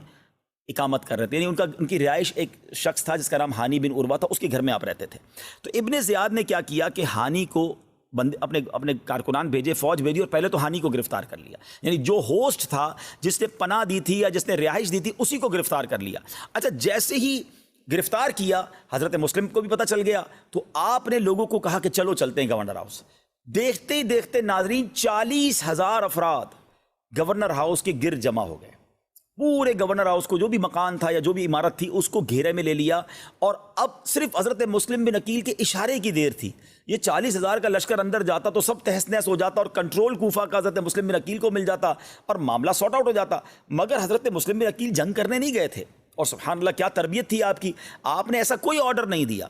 اقامت کر رہے تھے, یعنی ان کی رہائش ایک شخص تھا جس کا نام ہانی بن عروہ تھا, اس کے گھر میں آپ رہتے تھے. تو ابن زیاد نے کیا کہ ہانی کو اپنے کارکنان بھیجے، فوج بھیجی اور پہلے تو ہانی کو گرفتار کر لیا، یعنی جو ہوسٹ تھا، جس نے پناہ دی تھی یا جس نے رہائش دی تھی، اسی کو گرفتار کر لیا۔ اچھا، جیسے ہی گرفتار کیا حضرت مسلم کو بھی پتہ چل گیا، تو آپ نے لوگوں کو کہا کہ چلو چلتے ہیں گورنر ہاؤس۔ دیکھتے ہی دیکھتے ناظرین 40,000 افراد گورنر ہاؤس کے گرد جمع ہو گئے۔ پورے گورنر ہاؤس کو، جو بھی مکان تھا یا جو بھی عمارت تھی، اس کو گھیرے میں لے لیا، اور اب صرف حضرت مسلم بن عقیل کے اشارے کی دیر تھی۔ یہ 40,000 کا لشکر اندر جاتا تو سب تہس نہس ہو جاتا اور کنٹرول کوفہ کا حضرت مسلم بن عقیل کو مل جاتا اور معاملہ سارٹ آؤٹ ہو جاتا، مگر حضرت مسلم بن عقیل جنگ کرنے نہیں گئے تھے۔ اور سبحان اللہ، کیا تربیت تھی آپ کی، آپ نے ایسا کوئی آرڈر نہیں دیا۔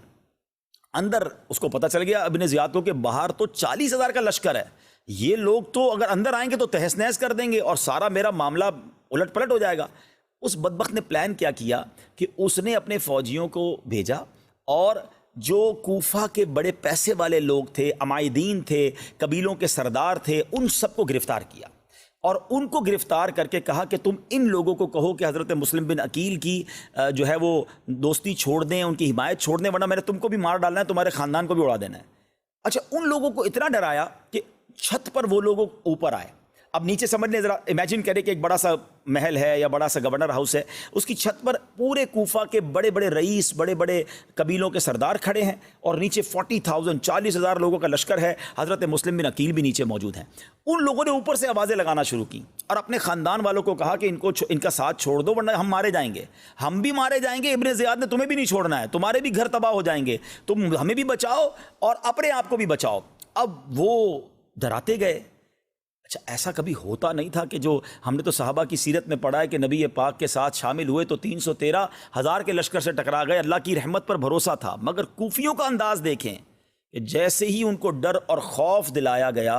اندر اس کو پتہ چل گیا ابن زیاد کو کہ باہر تو 40,000 کا لشکر ہے، یہ لوگ تو اگر اندر آئیں گے تو تہس نہس کر دیں گے اور سارا میرا معاملہ الٹ پلٹ ہو جائے گا۔ اس بدبخت نے پلان کیا کہ اس نے اپنے فوجیوں کو بھیجا اور جو کوفہ کے بڑے پیسے والے لوگ تھے، عمائدین تھے، قبیلوں کے سردار تھے، ان سب کو گرفتار کیا اور ان کو گرفتار کر کے کہا کہ تم ان لوگوں کو کہو کہ حضرت مسلم بن عقیل کی جو ہے وہ دوستی چھوڑ دیں، ان کی حمایت چھوڑ دیں، ورنہ میں نے تم کو بھی مار ڈالنا ہے، تمہارے خاندان کو بھی اڑا دینا ہے۔ اچھا، ان لوگوں کو اتنا ڈرایا کہ چھت پر وہ لوگ اوپر آئے۔ اب نیچے سمجھ لیں، ذرا امیجن کریں کہ ایک بڑا سا محل ہے یا بڑا سا گورنر ہاؤس ہے، اس کی چھت پر پورے کوفہ کے بڑے بڑے رئیس، بڑے بڑے قبیلوں کے سردار کھڑے ہیں، اور نیچے 40,000 لوگوں کا لشکر ہے، حضرت مسلم بن عقیل بھی نیچے موجود ہیں۔ ان لوگوں نے اوپر سے آوازیں لگانا شروع کی اور اپنے خاندان والوں کو کہا کہ ان کا ساتھ چھوڑ دو ورنہ ہم مارے جائیں گے، ہم بھی مارے جائیں گے، ابن زیاد نے تمہیں بھی نہیں چھوڑنا ہے، تمہارے بھی گھر تباہ ہو جائیں گے، تم ہمیں بھی بچاؤ اور اپنے آپ کو بھی بچاؤ۔ اب وہ ڈراتے گئے۔ اچھا، ایسا کبھی ہوتا نہیں تھا کہ جو ہم نے تو صحابہ کی سیرت میں پڑھا ہے کہ نبی پاک کے ساتھ شامل ہوئے تو 313,000 کے لشکر سے ٹکرا گئے، اللہ کی رحمت پر بھروسہ تھا، مگر کوفیوں کا انداز دیکھیں کہ جیسے ہی ان کو ڈر اور خوف دلایا گیا،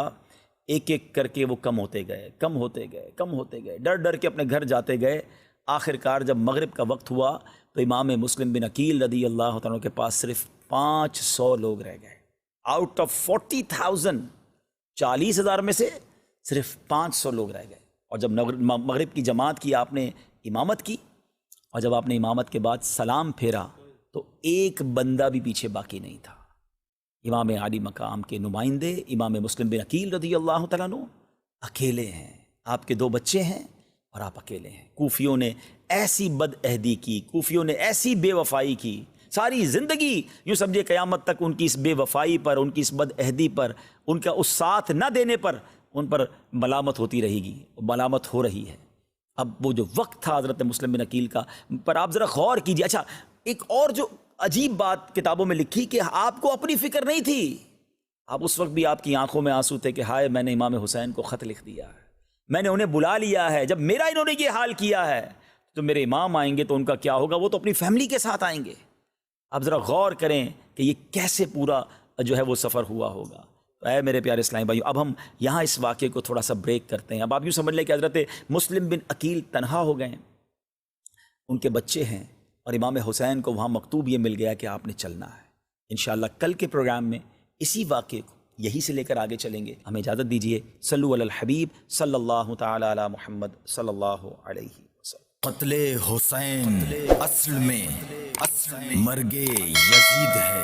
ایک ایک کر کے وہ کم ہوتے گئے، ڈر ڈر کے اپنے گھر جاتے گئے۔ آخر کار جب مغرب کا وقت ہوا تو امام مسلم بن عقیل رضی اللہ تعالیٰ کے پاس صرف 500 لوگ رہ گئے، آؤٹ آف 40,000، 40,000 میں سے صرف 500 لوگ رہ گئے۔ اور جب مغرب کی جماعت کی آپ نے امامت کی، اور جب آپ نے امامت کے بعد سلام پھیرا تو ایک بندہ بھی پیچھے باقی نہیں تھا۔ امام عالی مقام کے نمائندے امام مسلم بن عقیل رضی اللہ تعالیٰ عنہ اکیلے ہیں، آپ کے 2 بچے ہیں اور آپ اکیلے ہیں۔ کوفیوں نے ایسی بد عہدی کی، کوفیوں نے ایسی بے وفائی کی، ساری زندگی یوں سمجھے قیامت تک ان کی اس بے وفائی پر، ان کی اس بد عہدی پر، ان کا اس ساتھ نہ دینے پر ان پر ملامت ہوتی رہے گی، ملامت ہو رہی ہے۔ اب وہ جو وقت تھا حضرت مسلم بن عقیل کا، پر آپ ذرا غور کیجیے۔ اچھا، ایک اور جو عجیب بات کتابوں میں لکھی کہ آپ کو اپنی فکر نہیں تھی، آپ اس وقت بھی آپ کی آنکھوں میں آنسو تھے کہ ہائے میں نے امام حسین کو خط لکھ دیا ہے، میں نے انہیں بلا لیا ہے، جب میرا انہوں نے یہ حال کیا ہے تو میرے امام آئیں گے تو ان کا کیا ہوگا، وہ تو اپنی فیملی کے ساتھ آئیں گے۔ اب ذرا غور کریں کہ یہ کیسے پورا جو ہے وہ سفر ہوا ہوگا۔ اے میرے پیارے اسلامی بھائیو، اب ہم یہاں اس واقعے کو تھوڑا سا بریک کرتے ہیں۔ اب آپ یوں سمجھ لیں کہ حضرت مسلم بن عقیل تنہا ہو گئے ہیں، ان کے بچے ہیں، اور امام حسین کو وہاں مکتوب یہ مل گیا کہ آپ نے چلنا ہے۔ انشاءاللہ کل کے پروگرام میں اسی واقعے کو یہی سے لے کر آگے چلیں گے۔ ہمیں اجازت دیجیے۔ صلو علی الحبیب صلی اللہ تعالی علی محمد صلی اللہ علیہ وسلم۔ قتل حسین اصل میں مرگ یزید ہے،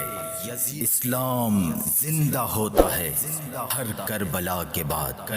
اسلام زندہ ہوتا ہے ہر کربلا کے بعد۔